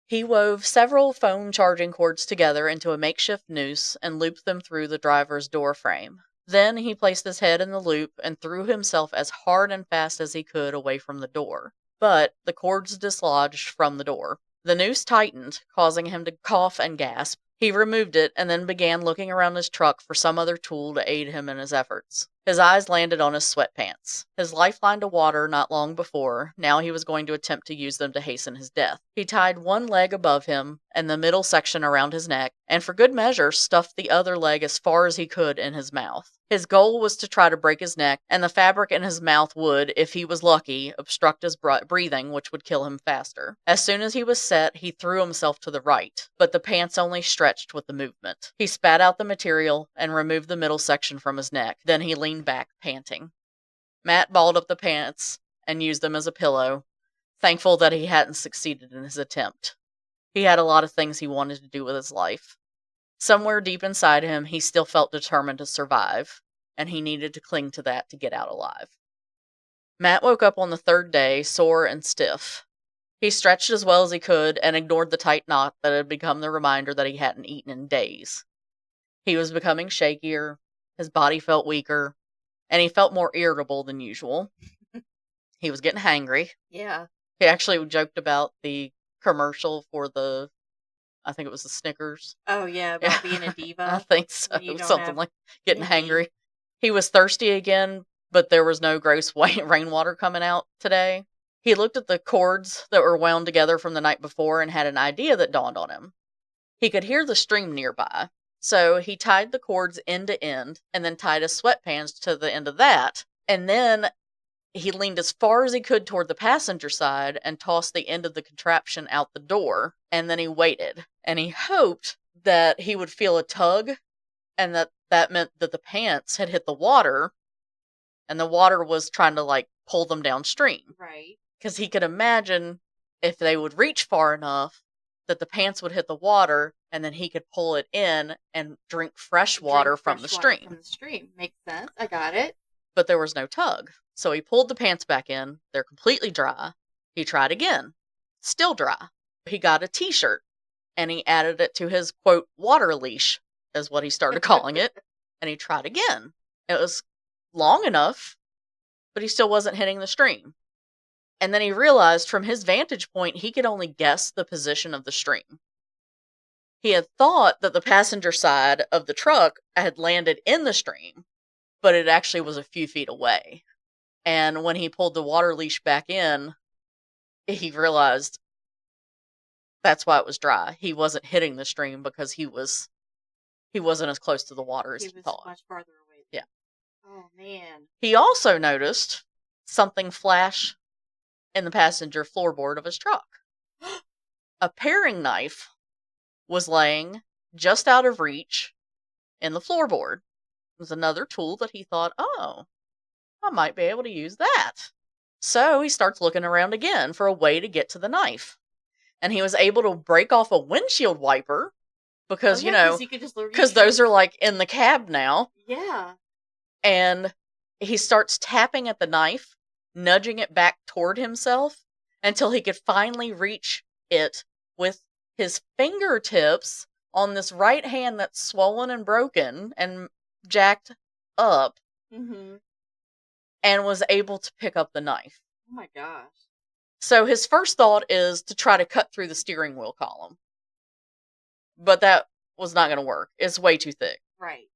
He wove several phone charging cords together into a makeshift noose and looped them through the driver's door frame. Then he placed his head in the loop and threw himself as hard and fast as he could away from the door. But the cords dislodged from the door. The noose tightened, causing him to cough and gasp. He removed it and then began looking around his truck for some other tool to aid him in his efforts. His eyes landed on his sweatpants. His lifeline to water not long before, now he was going to attempt to use them to hasten his death. He tied one leg above him and the middle section around his neck, and for good measure stuffed the other leg as far as he could in his mouth. His goal was to try to break his neck, and the fabric in his mouth would, if he was lucky, obstruct his breathing, which would kill him faster. As soon as he was set, he threw himself to the right, but the pants only stretched with the movement. He spat out the material and removed the middle section from his neck. Then he leaned back, panting. Matt balled up the pants and used them as a pillow, thankful that he hadn't succeeded in his attempt. He had a lot of things he wanted to do with his life. Somewhere deep inside him, he still felt determined to survive, and he needed to cling to that to get out alive. Matt woke up on the third day, sore and stiff. He stretched as well as he could and ignored the tight knot that had become the reminder that he hadn't eaten in days. He was becoming shakier, his body felt weaker, and he felt more irritable than usual. He was getting hangry. Yeah. He actually joked about the commercial for I think it was the Snickers. Oh, yeah, about being a diva. I think so. Something like getting any. hangry. He was thirsty again, but there was no gross white rainwater coming out today. He looked at the cords that were wound together from the night before and had an idea that dawned on him. He could hear the stream nearby, so he tied the cords end to end and then tied his sweatpants to the end of that, and then he leaned as far as he could toward the passenger side and tossed the end of the contraption out the door, and then he waited, and he hoped that he would feel a tug, and that meant that the pants had hit the water, and the water was trying to, pull them downstream. Right. Because he could imagine if they would reach far enough that the pants would hit the water, and then he could pull it in and drink fresh water from the stream. From the stream. Makes sense. I got it. But there was no tug. So he pulled the pants back in. They're completely dry. He tried again. Still dry. He got a t-shirt, and he added it to his, quote, water leash, is what he started calling it. And he tried again. It was long enough, but he still wasn't hitting the stream. And then he realized from his vantage point, he could only guess the position of the stream. He had thought that the passenger side of the truck had landed in the stream, but it actually was a few feet away. And when he pulled the water leash back in, he realized that's why it was dry. He wasn't hitting the stream because he wasn't as close to the water as he thought. He was much farther away. Yeah. Oh, man. He also noticed something flash in the passenger floorboard of his truck. A paring knife was laying just out of reach in the floorboard. It was another tool that he thought, oh, I might be able to use that. So he starts looking around again for a way to get to the knife. And he was able to break off a windshield wiper because, because those are in the cab now. Yeah. And he starts tapping at the knife, nudging it back toward himself until he could finally reach it with his fingertips on this right hand that's swollen and broken and jacked up, and was able to pick up the knife. Oh my gosh. So his first thought is to try to cut through the steering wheel column. But that was not going to work. It's way too thick. Right.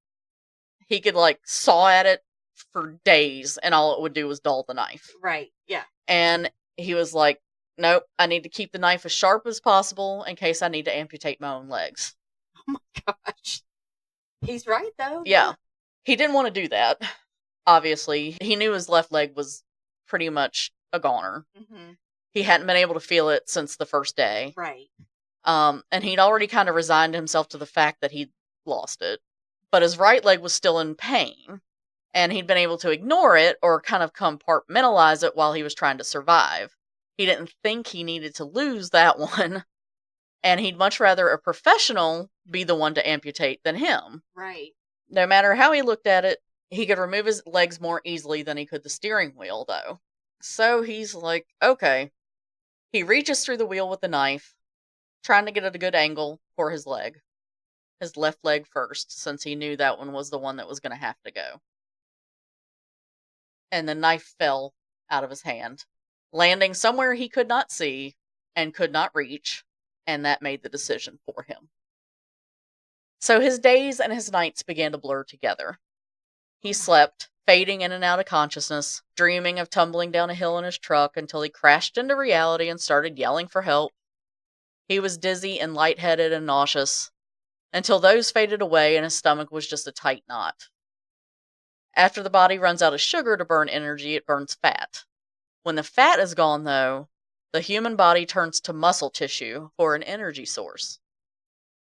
He could saw at it for days, and all it would do was dull the knife. Right, yeah. And he was like, nope, I need to keep the knife as sharp as possible in case I need to amputate my own legs. Oh my gosh. He's right, though. Yeah. He didn't want to do that, obviously. He knew his left leg was pretty much a goner. He hadn't been able to feel it since the first day. Right. And he'd already kind of resigned himself to the fact that he'd lost it. But his right leg was still in pain. And he'd been able to ignore it or kind of compartmentalize it while he was trying to survive. He didn't think he needed to lose that one, and he'd much rather a professional be the one to amputate than him. Right. No matter how he looked at it, he could remove his legs more easily than he could the steering wheel, though. So he's like, okay. He reaches through the wheel with the knife, trying to get at a good angle for his leg. His left leg first, since he knew that one was the one that was going to have to go. And the knife fell out of his hand, landing somewhere he could not see and could not reach, and that made the decision for him. So his days and his nights began to blur together. He slept, fading in and out of consciousness, dreaming of tumbling down a hill in his truck until he crashed into reality and started yelling for help. He was dizzy and lightheaded and nauseous, until those faded away and his stomach was just a tight knot. After the body runs out of sugar to burn energy, it burns fat. When the fat is gone, though, the human body turns to muscle tissue for an energy source.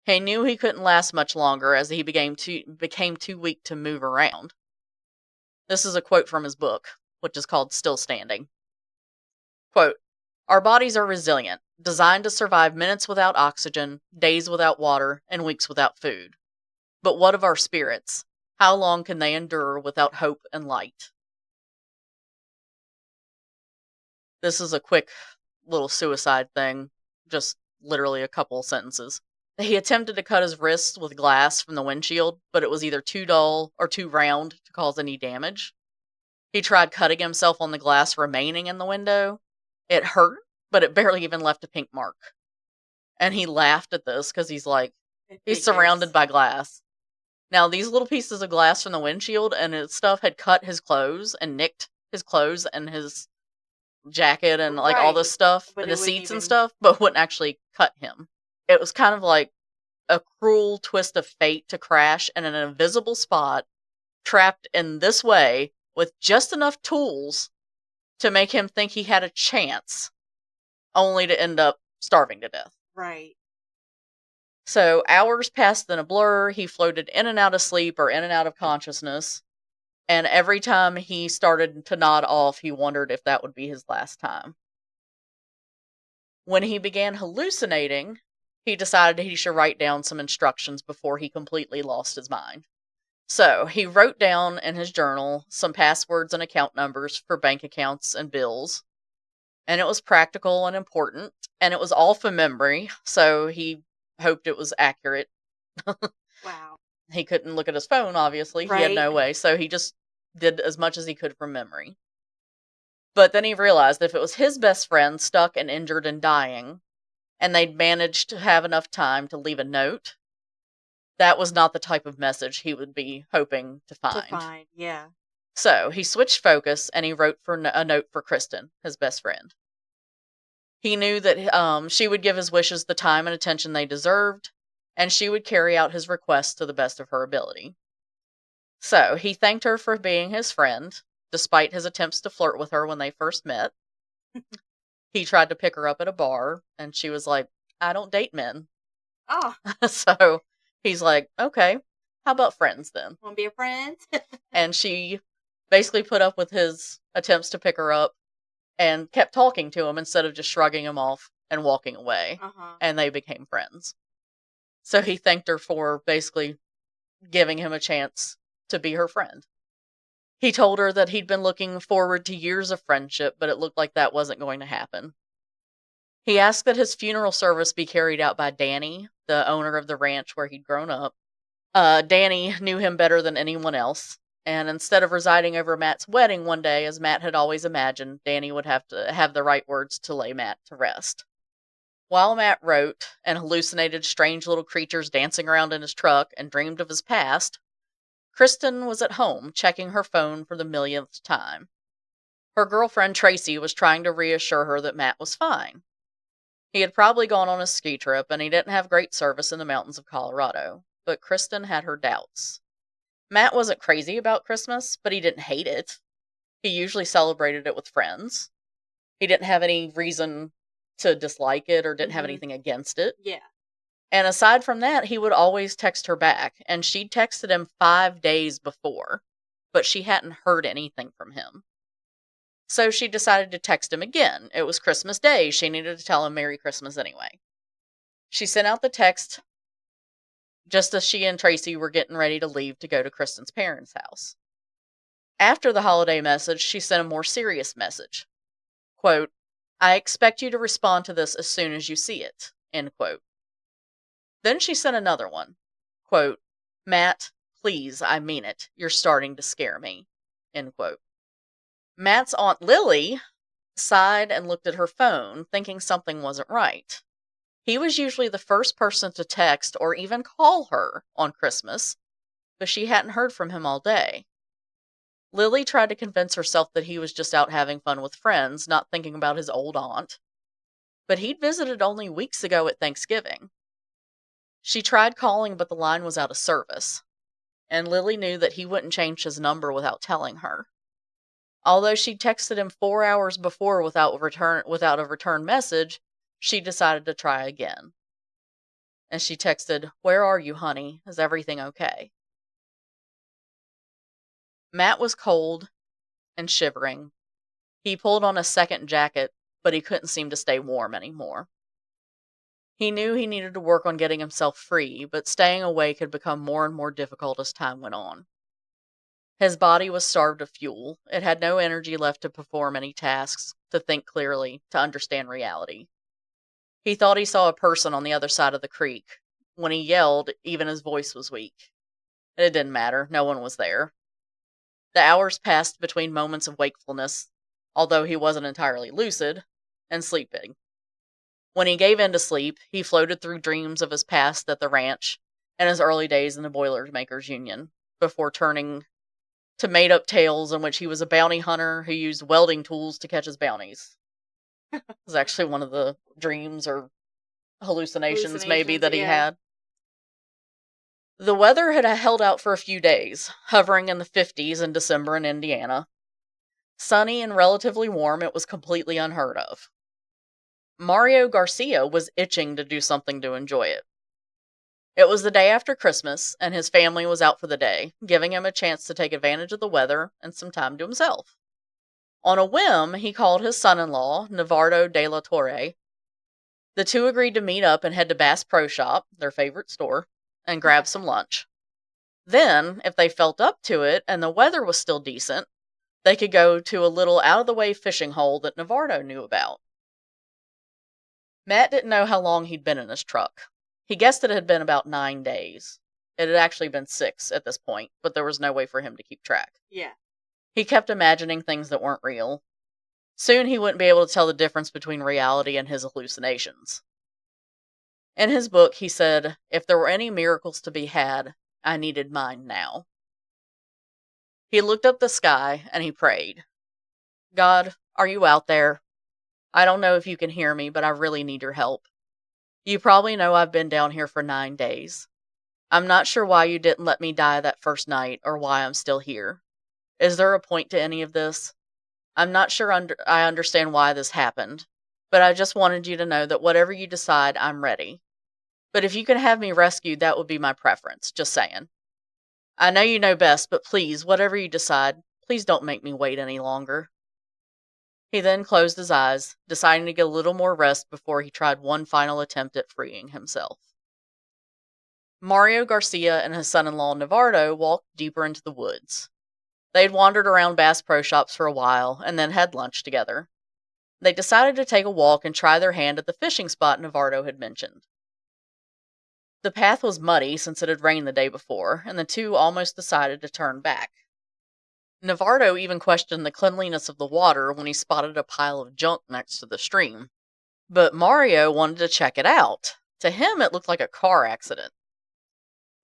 He knew he couldn't last much longer as he became too weak to move around. This is a quote from his book, which is called Still Standing. Quote, "Our bodies are resilient, designed to survive minutes without oxygen, days without water, and weeks without food. But what of our spirits? How long can they endure without hope and light?" This is a quick little suicide thing, just literally a couple sentences. He attempted to cut his wrists with glass from the windshield, but it was either too dull or too round to cause any damage. He tried cutting himself on the glass remaining in the window. It hurt, but it barely even left a pink mark. And he laughed at this because he's like, he's surrounded by glass. Now, these little pieces of glass from the windshield and his stuff had cut his clothes and nicked his clothes and his jacket and like all this stuff, But the it wouldn't seats and even- stuff, but wouldn't actually cut him. It was kind of like a cruel twist of fate to crash in an invisible spot, trapped in this way, with just enough tools to make him think he had a chance, only to end up starving to death. Right. So hours passed in a blur. He floated in and out of sleep or in and out of consciousness. And every time he started to nod off, he wondered if that would be his last time. When he began hallucinating, he decided he should write down some instructions before he completely lost his mind. So he wrote down in his journal some passwords and account numbers for bank accounts and bills. And it was practical and important. And it was all from memory. So he hoped it was accurate. Wow. He couldn't look at his phone, obviously. He had no way. So he just did as much as he could from memory. But then he realized that if it was his best friend stuck and injured and dying, and they'd managed to have enough time to leave a note, that was not the type of message he would be hoping to find. Yeah. So he switched focus and he wrote for a note for Kristen, his best friend. He knew that she would give his wishes the time and attention they deserved, and she would carry out his requests to the best of her ability. So he thanked her for being his friend, despite his attempts to flirt with her when they first met. He tried to pick her up at a bar, and she was like, "I don't date men." Oh. So he's like, "Okay, how about friends then?" Want to be a friend? And she basically put up with his attempts to pick her up and kept talking to him instead of just shrugging him off and walking away. And they became friends. So he thanked her for basically giving him a chance to be her friend. He told her that he'd been looking forward to years of friendship, but it looked like that wasn't going to happen. He asked that his funeral service be carried out by Danny, the owner of the ranch where he'd grown up. Danny knew him better than anyone else, and instead of residing over Matt's wedding one day, as Matt had always imagined, Danny would have to have the right words to lay Matt to rest. While Matt wrote and hallucinated strange little creatures dancing around in his truck and dreamed of his past, Kristen was at home checking her phone for the millionth time. Her girlfriend Tracy was trying to reassure her that Matt was fine. He had probably gone on a ski trip and he didn't have great service in the mountains of Colorado, but Kristen had her doubts. Matt wasn't crazy about Christmas, but he didn't hate it. He usually celebrated it with friends. He didn't have any reason to dislike it or didn't have anything against it. Yeah. And aside from that, he would always text her back, and she'd texted him 5 days before. but she hadn't heard anything from him. So she decided to text him again. It was Christmas Day. She needed to tell him Merry Christmas anyway. She sent out the text just as she and Tracy were getting ready to leave to go to Kristen's parents' house. After the holiday message, she sent a more serious message. Quote, I expect you to respond to this as soon as you see it. End quote. Then she sent another one. Quote, Matt, please, I mean it. You're starting to scare me. End quote. Matt's Aunt Lily sighed and looked at her phone, thinking something wasn't right. He was usually the first person to text or even call her on Christmas, but she hadn't heard from him all day. Lily tried to convince herself that he was just out having fun with friends, not thinking about his old aunt. But he'd visited only weeks ago at Thanksgiving. She tried calling, but the line was out of service, and Lily knew that he wouldn't change his number without telling her. Although she'd texted him 4 hours before without a return message, she decided to try again. And she texted, Where are you, honey? Is everything okay? Matt was cold and shivering. He pulled on a second jacket, but he couldn't seem to stay warm anymore. He knew he needed to work on getting himself free, but staying awake had become more and more difficult as time went on. His body was starved of fuel. It had no energy left to perform any tasks, to think clearly, to understand reality. He thought he saw a person on the other side of the creek. When he yelled, even his voice was weak. It didn't matter. No one was there. The hours passed between moments of wakefulness, although he wasn't entirely lucid, and sleeping. When he gave in to sleep, he floated through dreams of his past at the ranch and his early days in the Boilermakers Union, before turning to made-up tales in which he was a bounty hunter who used welding tools to catch his bounties. It was actually one of the dreams or hallucinations maybe that he had. The weather had held out for a few days, hovering in the 50s in December in Indiana. Sunny and relatively warm, it was completely unheard of. Mario Garcia was itching to do something to enjoy it. It was the day after Christmas, and his family was out for the day, giving him a chance to take advantage of the weather and some time to himself. On a whim, he called his son-in-law, Navardo de la Torre. The two agreed to meet up and head to Bass Pro Shop, their favorite store, and grab some lunch. Then, if they felt up to it and the weather was still decent, they could go to a little out-of-the-way fishing hole that Navardo knew about. Matt didn't know how long he'd been in his truck. He guessed it had been about 9 days. It had actually been 6 at this point, but there was no way for him to keep track. Yeah. He kept imagining things that weren't real. Soon he wouldn't be able to tell the difference between reality and his hallucinations. In his book, he said, if there were any miracles to be had, I needed mine now. He looked up the sky and he prayed. God, are you out there? I don't know if you can hear me, but I really need your help. You probably know I've been down here for 9 days. I'm not sure why you didn't let me die that first night or why I'm still here. Is there a point to any of this? I'm not sure I understand why this happened, but I just wanted you to know that whatever you decide, I'm ready. But if you can have me rescued, that would be my preference, just saying. I know you know best, but please, whatever you decide, please don't make me wait any longer. He then closed his eyes, deciding to get a little more rest before he tried one final attempt at freeing himself. Mario Garcia and his son-in-law Navardo walked deeper into the woods. They'd wandered around Bass Pro Shops for a while, and then had lunch together. They decided to take a walk and try their hand at the fishing spot Navardo had mentioned. The path was muddy since it had rained the day before, and the two almost decided to turn back. Navardo even questioned the cleanliness of the water when he spotted a pile of junk next to the stream. But Mario wanted to check it out. To him, it looked like a car accident.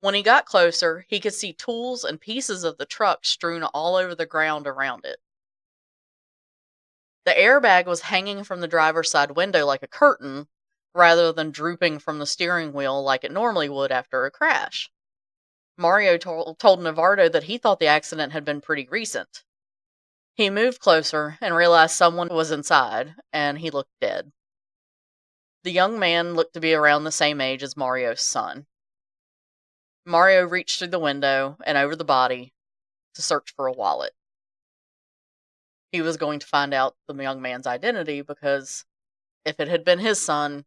When he got closer, he could see tools and pieces of the truck strewn all over the ground around it. The airbag was hanging from the driver's side window like a curtain, rather than drooping from the steering wheel like it normally would after a crash. Mario told Navardo that he thought the accident had been pretty recent. He moved closer and realized someone was inside, and he looked dead. The young man looked to be around the same age as Mario's son. Mario reached through the window and over the body to search for a wallet. He was going to find out the young man's identity because if it had been his son,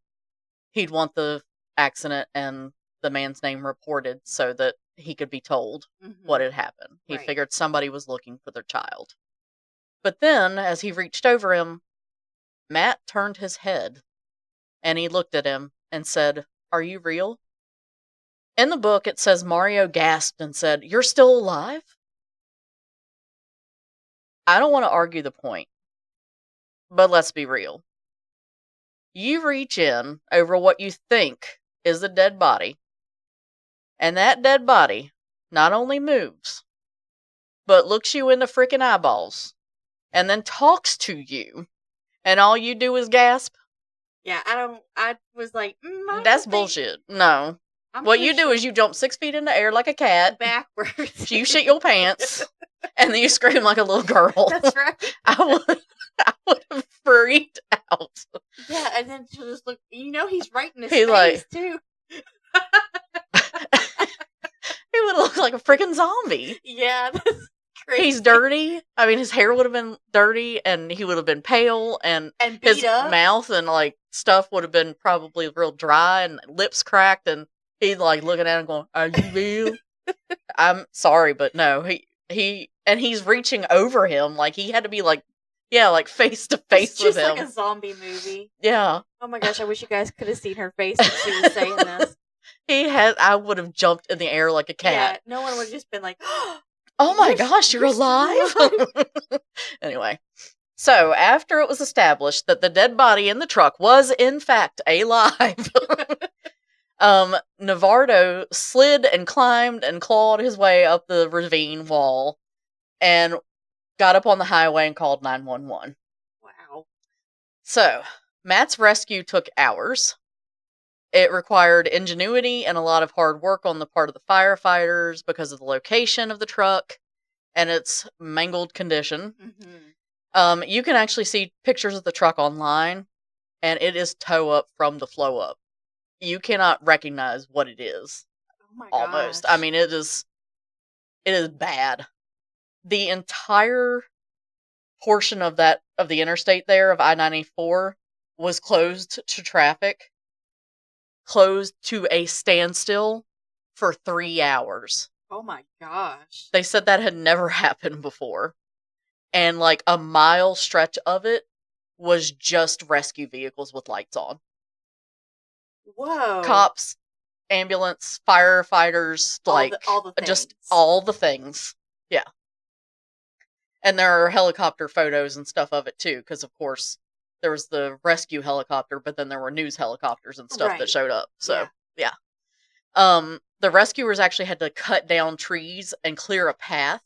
he'd want the accident and the man's name reported so that he could be told what had happened. He figured somebody was looking for their child. But then, as he reached over him, Matt turned his head and he looked at him and said, "Are you real?" In the book, it says Mario gasped and said, "You're still alive?" I don't want to argue the point, but let's be real. You reach in over what you think is a dead body, and that dead body not only moves, but looks you in the freaking eyeballs, and then talks to you, and all you do is gasp. Yeah, I was like, that's bullshit. No. What you do is you jump 6 feet in the air like a cat. Backwards. You shit your pants. And then you scream like a little girl. That's right. I would have freaked out. Yeah, and then she'll just look. He's right in his face, too. He would look like a freaking zombie. Yeah, that's crazy. He's dirty. I mean, his hair would have been dirty, and he would have been pale, and his mouth and, stuff would have been probably real dry, and lips cracked, and he's, looking at him going, "Are you real?" I'm sorry, but no. He's reaching over him. He had to be, face to face with him. It's just like a zombie movie. Yeah. Oh my gosh, I wish you guys could have seen her face when she was saying this. I would have jumped in the air like a cat. Yeah, no one would have just been like, "Oh my gosh, you're alive?" Anyway. So, after it was established that the dead body in the truck was, in fact, alive, Navarro slid and climbed and clawed his way up the ravine wall and got up on the highway and called 911. Wow. So, Matt's rescue took hours. It required ingenuity and a lot of hard work on the part of the firefighters because of the location of the truck and its mangled condition. You can actually see pictures of the truck online, and it is toe up from the flow up. You cannot recognize what it is. Oh my almost. gosh. I mean, it is bad. The entire portion of the interstate there of I-94 was closed to traffic, closed to a standstill for 3 hours. Oh my gosh. They said that had never happened before. And a mile stretch of it was just rescue vehicles with lights on. Whoa. Cops, ambulance, firefighters, all the things. Just all the things. Yeah. And there are helicopter photos and stuff of it too, because of course there was the rescue helicopter, but then there were news helicopters and stuff that showed up. So, yeah. The rescuers actually had to cut down trees and clear a path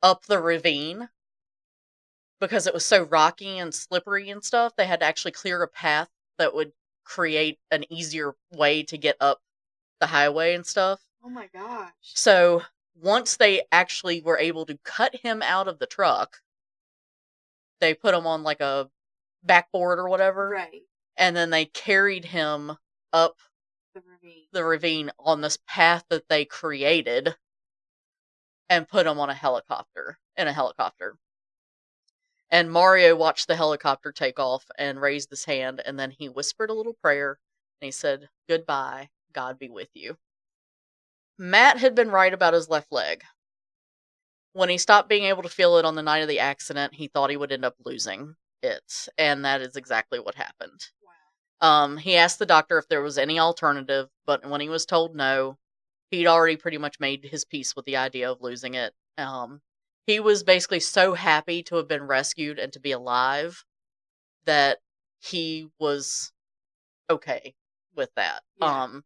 up the ravine because it was so rocky and slippery and stuff. They had to actually clear a path that would create an easier way to get up the highway and stuff. Oh my gosh. So once they actually were able to cut him out of the truck, they put him on a backboard or whatever. Right. And then they carried him up the ravine on this path that they created and put him on a helicopter. And Mario watched the helicopter take off and raised his hand, and then he whispered a little prayer, and he said, "Goodbye, God be with you." Matt had been right about his left leg. When he stopped being able to feel it on the night of the accident, he thought he would end up losing it, and that is exactly what happened. Wow. He asked the doctor if there was any alternative, but when he was told no, he'd already pretty much made his peace with the idea of losing it. He was basically so happy to have been rescued and to be alive that he was okay with that. Yeah.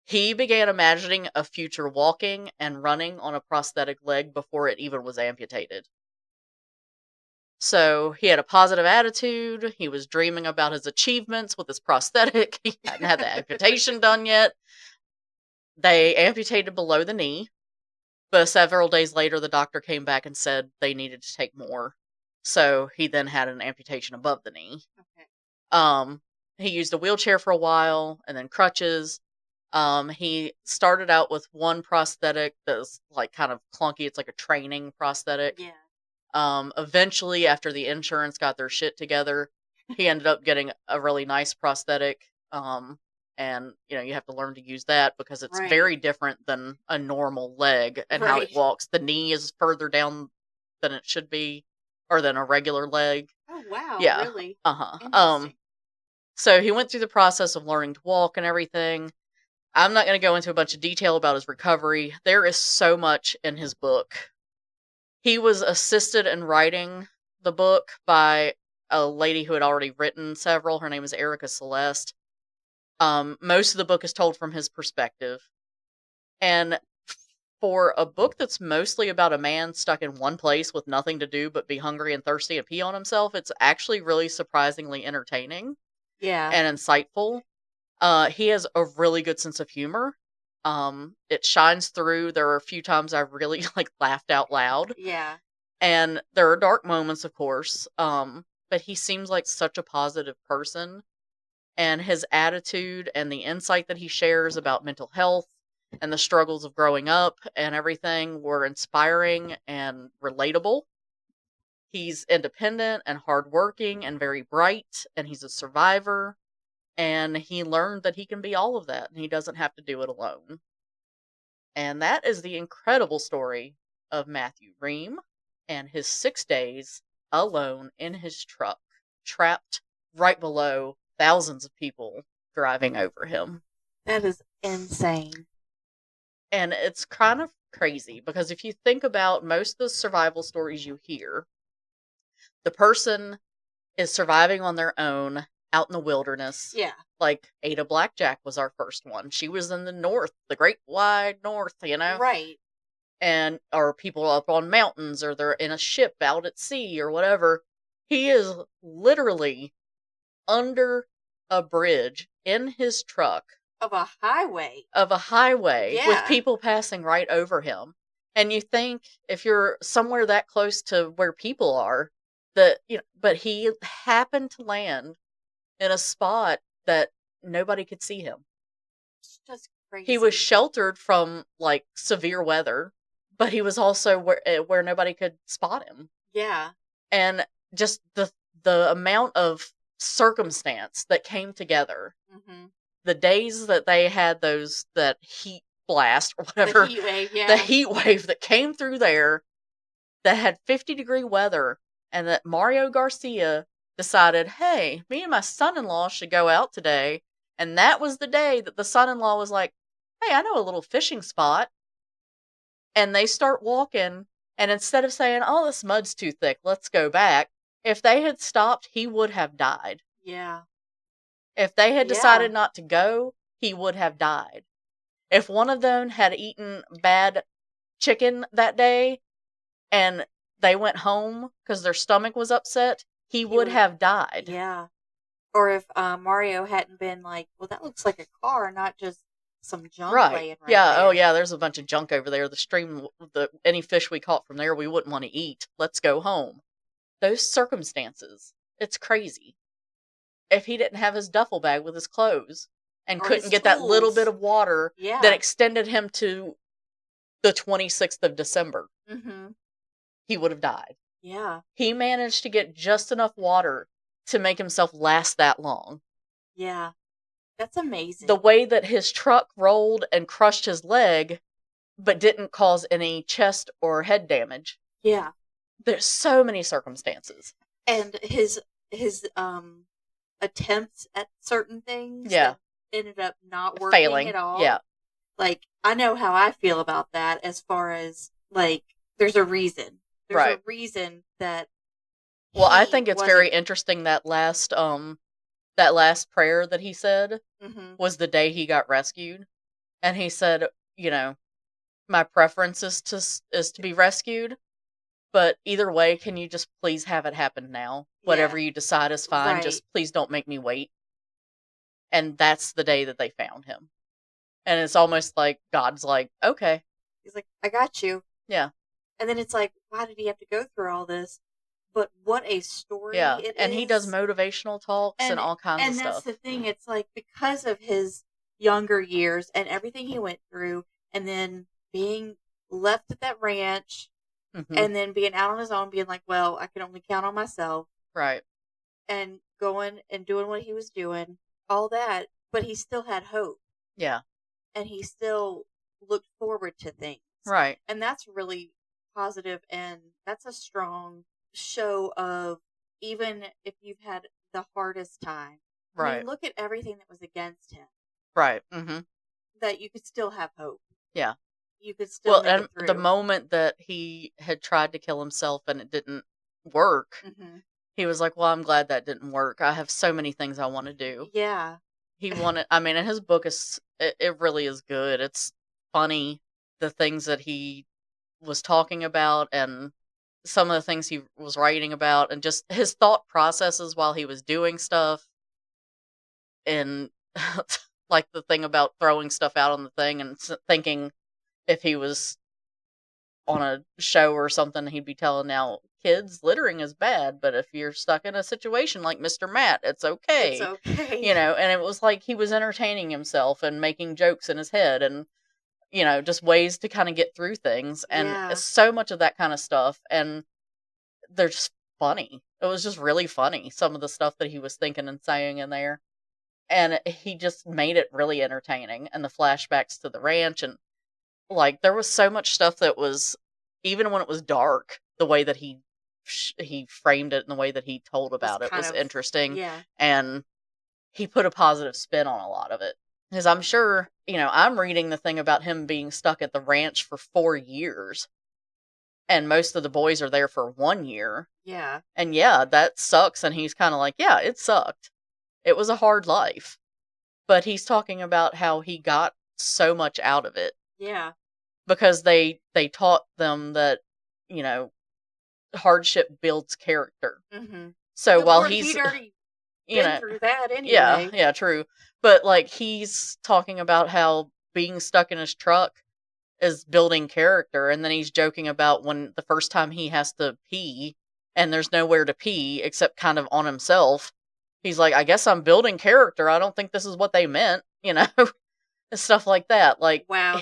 He began imagining a future walking and running on a prosthetic leg before it even was amputated. So he had a positive attitude. He was dreaming about his achievements with his prosthetic. He hadn't had the amputation done yet. They amputated below the knee. But several days later, the doctor came back and said they needed to take more. So he then had an amputation above the knee. Okay. He used a wheelchair for a while, and then crutches. He started out with one prosthetic that was like kind of clunky. It's like a training prosthetic. Yeah. Eventually, after the insurance got their shit together, he ended up getting a really nice prosthetic. And you have to learn to use that because it's Right. very different than a normal leg and how it Right. walks. The knee is further down than it should be, or than a regular leg. Oh wow, Yeah. really? Um, Interesting. so he went through the process of learning to walk and everything. I'm not going to go into a bunch of detail about his recovery. There is so much in his book. He was assisted in writing the book by a lady who had already written several. Her name is Erika Celeste. Most of the book is told from his perspective. And for a book that's mostly about a man stuck in one place with nothing to do but be hungry and thirsty and pee on himself, it's actually really surprisingly entertaining Yeah. and insightful. He has a really good sense of humor. It shines through. There are a few times I really laughed out loud. Yeah. And there are dark moments, of course. But he seems like such a positive person, and his attitude and the insight that he shares about mental health and the struggles of growing up and everything were inspiring and relatable. He's independent and hardworking and very bright, and he's a survivor. And he learned that he can be all of that, and he doesn't have to do it alone. And that is the incredible story of Matthew Reum and his 6 days alone in his truck, trapped right below thousands of people driving over him. That is insane. And it's kind of crazy because if you think about most of the survival stories you hear, the person is surviving on their own out in the wilderness. Yeah. Like Ada Blackjack was our first one. She was in the north, the great wide north, Right. And or people up on mountains, or they're in a ship out at sea or whatever. He is literally under a bridge in his truck Of a highway. with Yeah. people passing right over him. And you think if you're somewhere that close to where people are, that but he happened to land in a spot that nobody could see him. It's just crazy. He was sheltered from severe weather, but he was also where nobody could spot him. Yeah. And just the amount of circumstance that came together. Mm-hmm. The days that they had that heat blast or whatever, the heat wave, yeah. The heat wave that came through there that had 50-degree weather, and that Mario Garcia decided, hey, me and my son-in-law should go out today. And that was the day that the son-in-law was like, hey, I know a little fishing spot. And they start walking, and instead of saying, oh, this mud's too thick, let's go back, if they had stopped, he would have died. Yeah. If they had decided not to go, he would have died. If one of them had eaten bad chicken that day and they went home because their stomach was upset, he would have died. Yeah. Or if Mario hadn't been like, well, that looks like a car, not just some junk laying right yeah, there. oh yeah, there's a bunch of junk over there. The stream, any fish we caught from there, we wouldn't want to eat. Let's go home. Those circumstances, it's crazy. If he didn't have his duffel bag with his clothes and couldn't get that little bit of water that extended him to the 26th of December, he would have died. Yeah. He managed to get just enough water to make himself last that long. Yeah. That's amazing. The way that his truck rolled and crushed his leg, but didn't cause any chest or head damage. Yeah. There's so many circumstances. And his attempts at certain things ended up not working failing at all. Yeah. Like, I know how I feel about that as far as, like, there's a reason. There's a reason that I think it's very interesting that last prayer that he said was the day he got rescued. And he said, my preference is to be rescued, but either way, can you just please have it happen now? Whatever you decide is fine. Right. Just please don't make me wait. And that's the day that they found him. And it's almost like God's like, okay. He's like, I got you. Yeah. And then it's like, why did he have to go through all this? But what a story it is. And he does motivational talks and all kinds of stuff. And that's the thing. It's like, because of his younger years and everything he went through, and then being left at that ranch, and then being out on his own, being like, well, I can only count on myself. Right. And going and doing what he was doing, all that, but he still had hope. Yeah. And he still looked forward to things. Right. And that's really positive, and that's a strong show of, even if you've had the hardest time. Right. I mean, look at everything that was against him. Right. That you could still have hope. Yeah. You could still make and it through. The moment that he had tried to kill himself and it didn't work, he was like, well, I'm glad that didn't work. I have so many things I want to do. Yeah. He wanted, I mean, and his book is, it really is good. It's funny, the things that he was talking about and some of the things he was writing about, and just his thought processes while he was doing stuff. And like the thing about throwing stuff out on the thing and thinking if he was on a show or something, he'd be telling now kids littering is bad, but if you're stuck in a situation like Mr. Matt, it's okay. It's okay. You know, and it was like he was entertaining himself and making jokes in his head and, you know, just ways to kind of get through things. And so much of that kind of stuff. And they're just funny. It was just really funny, some of the stuff that he was thinking and saying in there. And he just made it really entertaining. And the flashbacks to the ranch, and like there was so much stuff that was, even when it was dark, the way that he framed it and the way that he told about it was interesting. Yeah. And he put a positive spin on a lot of it. Because I'm sure, you know, I'm reading the thing about him being stuck at the ranch for 4 years. And most of the boys are there for 1 year. Yeah. And yeah, that sucks. And he's kind of like, yeah, it sucked. It was a hard life. But he's talking about how he got so much out of it. Yeah. Because they taught them that, you know, hardship builds character. So while he's already been through that anyway. Yeah, true. But like he's talking about how being stuck in his truck is building character, and then he's joking about when the first time he has to pee and there's nowhere to pee except kind of on himself. He's like, I guess I'm building character. I don't think this is what they meant, you know, stuff like that. Like, wow,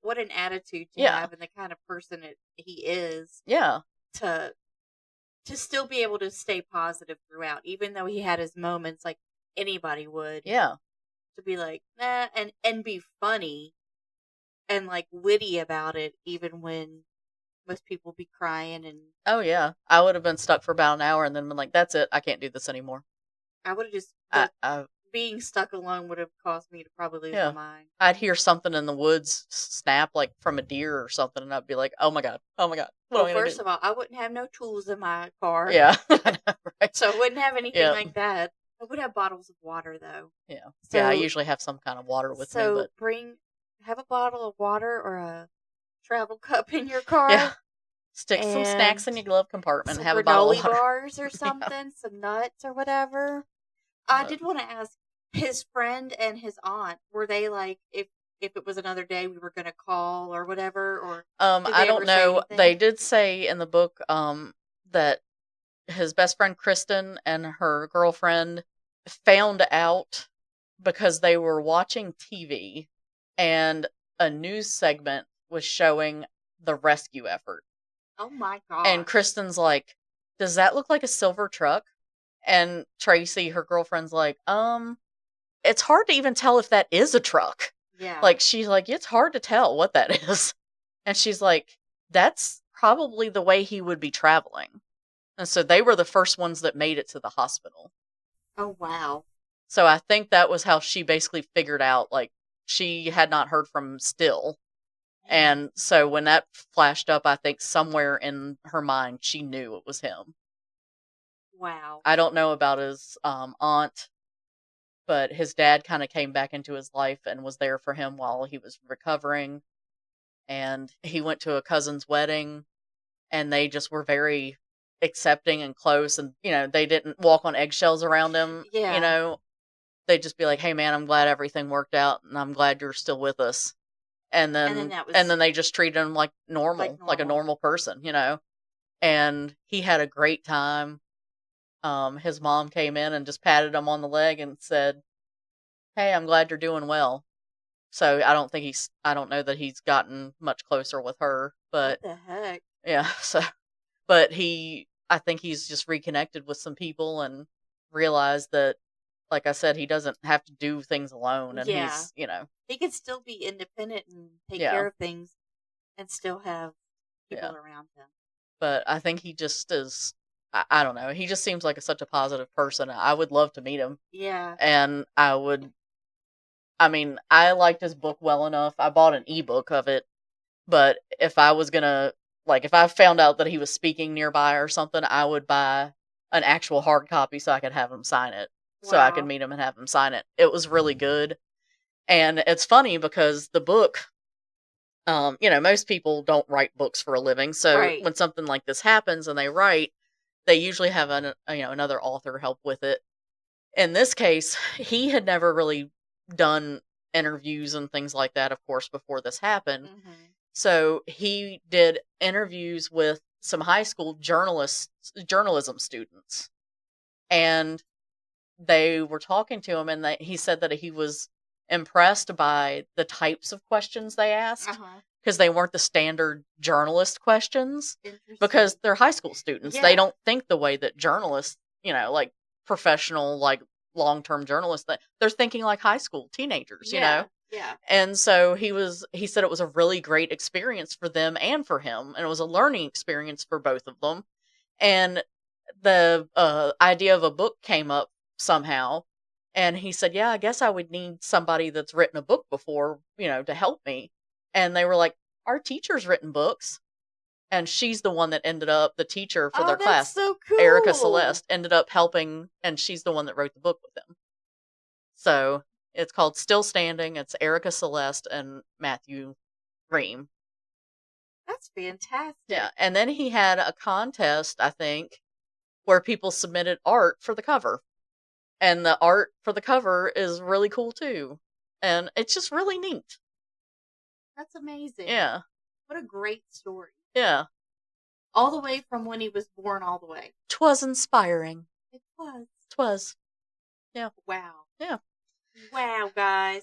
what an attitude to have, and the kind of person he is. Yeah. To still be able to stay positive throughout, even though he had his moments like anybody would. Yeah. To be like, nah, and be funny and like witty about it, even when most people be crying. And oh yeah, I would have been stuck for about an hour and then been like, that's it, I can't do this anymore. I would have just being stuck alone would have caused me to probably lose my mind. I'd hear something in the woods snap, like from a deer or something, and I'd be like, oh my god, well, first of all, I wouldn't have no tools in my car. Yeah. Right. So I wouldn't have anything like that. I would have bottles of water though. Yeah. So, yeah, I usually have some kind of water with me. But have a bottle of water or a travel cup in your car. Yeah. Stick some snacks in your glove compartment and have a bottle of water. Bars or something, some nuts or whatever. I did want to ask, his friend and his aunt, were they like, if it was another day we were going to call or whatever? Or I don't know. They did say in the book that his best friend Kristen and her girlfriend found out because they were watching TV and a news segment was showing the rescue effort. Oh my god. And Kristen's like, does that look like a silver truck? And Tracy, her girlfriend's like, it's hard to even tell if that is a truck. Yeah. Like, she's like, it's hard to tell what that is. And she's like, that's probably the way he would be traveling. And so they were the first ones that made it to the hospital. Oh, wow. So I think that was how she basically figured out, like, she had not heard from him still. And so when that flashed up, I think somewhere in her mind, she knew it was him. Wow. I don't know about his aunt, but his dad kind of came back into his life and was there for him while he was recovering. And he went to a cousin's wedding, and they just were very accepting and close. And, you know, they didn't walk on eggshells around him. Yeah. You know, they'd just be like, hey, man, I'm glad everything worked out, and I'm glad you're still with us. And then they just treated him like normal, like a normal person, you know. And he had a great time. His mom came in and just patted him on the leg and said, hey, I'm glad you're doing well. So I don't know that he's gotten much closer with her, What but the heck? yeah, but I think he's just reconnected with some people and realized that, like I said, he doesn't have to do things alone, and Yeah. he's. He can still be independent and take Yeah, care of things and still have yeah. people around him. But I think he just is. I don't know. He just seems like such a positive person. I would love to meet him, Yeah. and I would. I mean, I liked his book well enough. I bought an ebook of it, but if I was gonna, like, if I found out that he was speaking nearby or something, I would buy an actual hard copy so I could have him sign it, so I could Wow. meet him and have him sign it. It was really good, and it's funny because the book, most people don't write books for a living, so Right. when something like this happens and they write, they usually have another author help with it. In this case, he had never really done interviews and things like that, of course, before this happened. Mm-hmm. So he did interviews with some high school journalism students, and they were talking to him, and he said that he was impressed by the types of questions they asked, Uh-huh. because they weren't the standard journalist questions, because Interesting. they're high school students. They Yeah. don't think the way that journalists, like professional, like long-term journalists, that they're thinking like high school teenagers. Yeah. Yeah. And so he said it was a really great experience for them and for him, and it was a learning experience for both of them. And the idea of a book came up somehow, and he said, "Yeah, I guess I would need somebody that's written a book before, to help me." And they were like, "Our teacher's written books." And she's the one that ended up, the teacher for Oh, their that's class, so Erika cool. Celeste, ended up helping, and she's the one that wrote the book with him. So it's called Still Standing. It's Erika Celeste and Matthew Reum. That's fantastic. Yeah. And then he had a contest, I think, where people submitted art for the cover. And the art for the cover is really cool too. And it's just really neat. That's amazing. Yeah. What a great story. Yeah. All the way from when he was born all the way. 'Twas inspiring. It was. 'Twas. Yeah. Wow. Yeah. Wow, guys.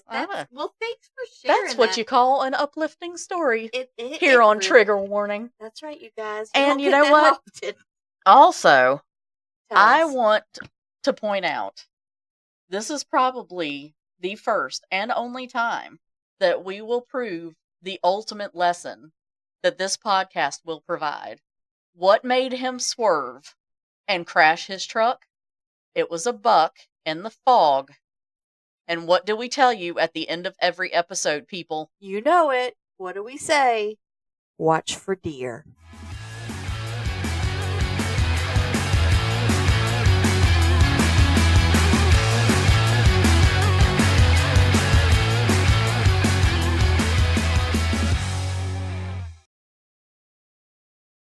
Well, thanks for sharing That's what that. you call an uplifting story. It Here on really, Trigger Warning. That's right, you guys. And you don't know get what? that often. Also, Tell I us. want to point out, this is probably the first and only time that we will prove the ultimate lesson that this podcast will provide. What made him swerve and crash his truck? It was a buck in the fog. And what do we tell you at the end of every episode, people? You know it. What do we say? Watch for deer.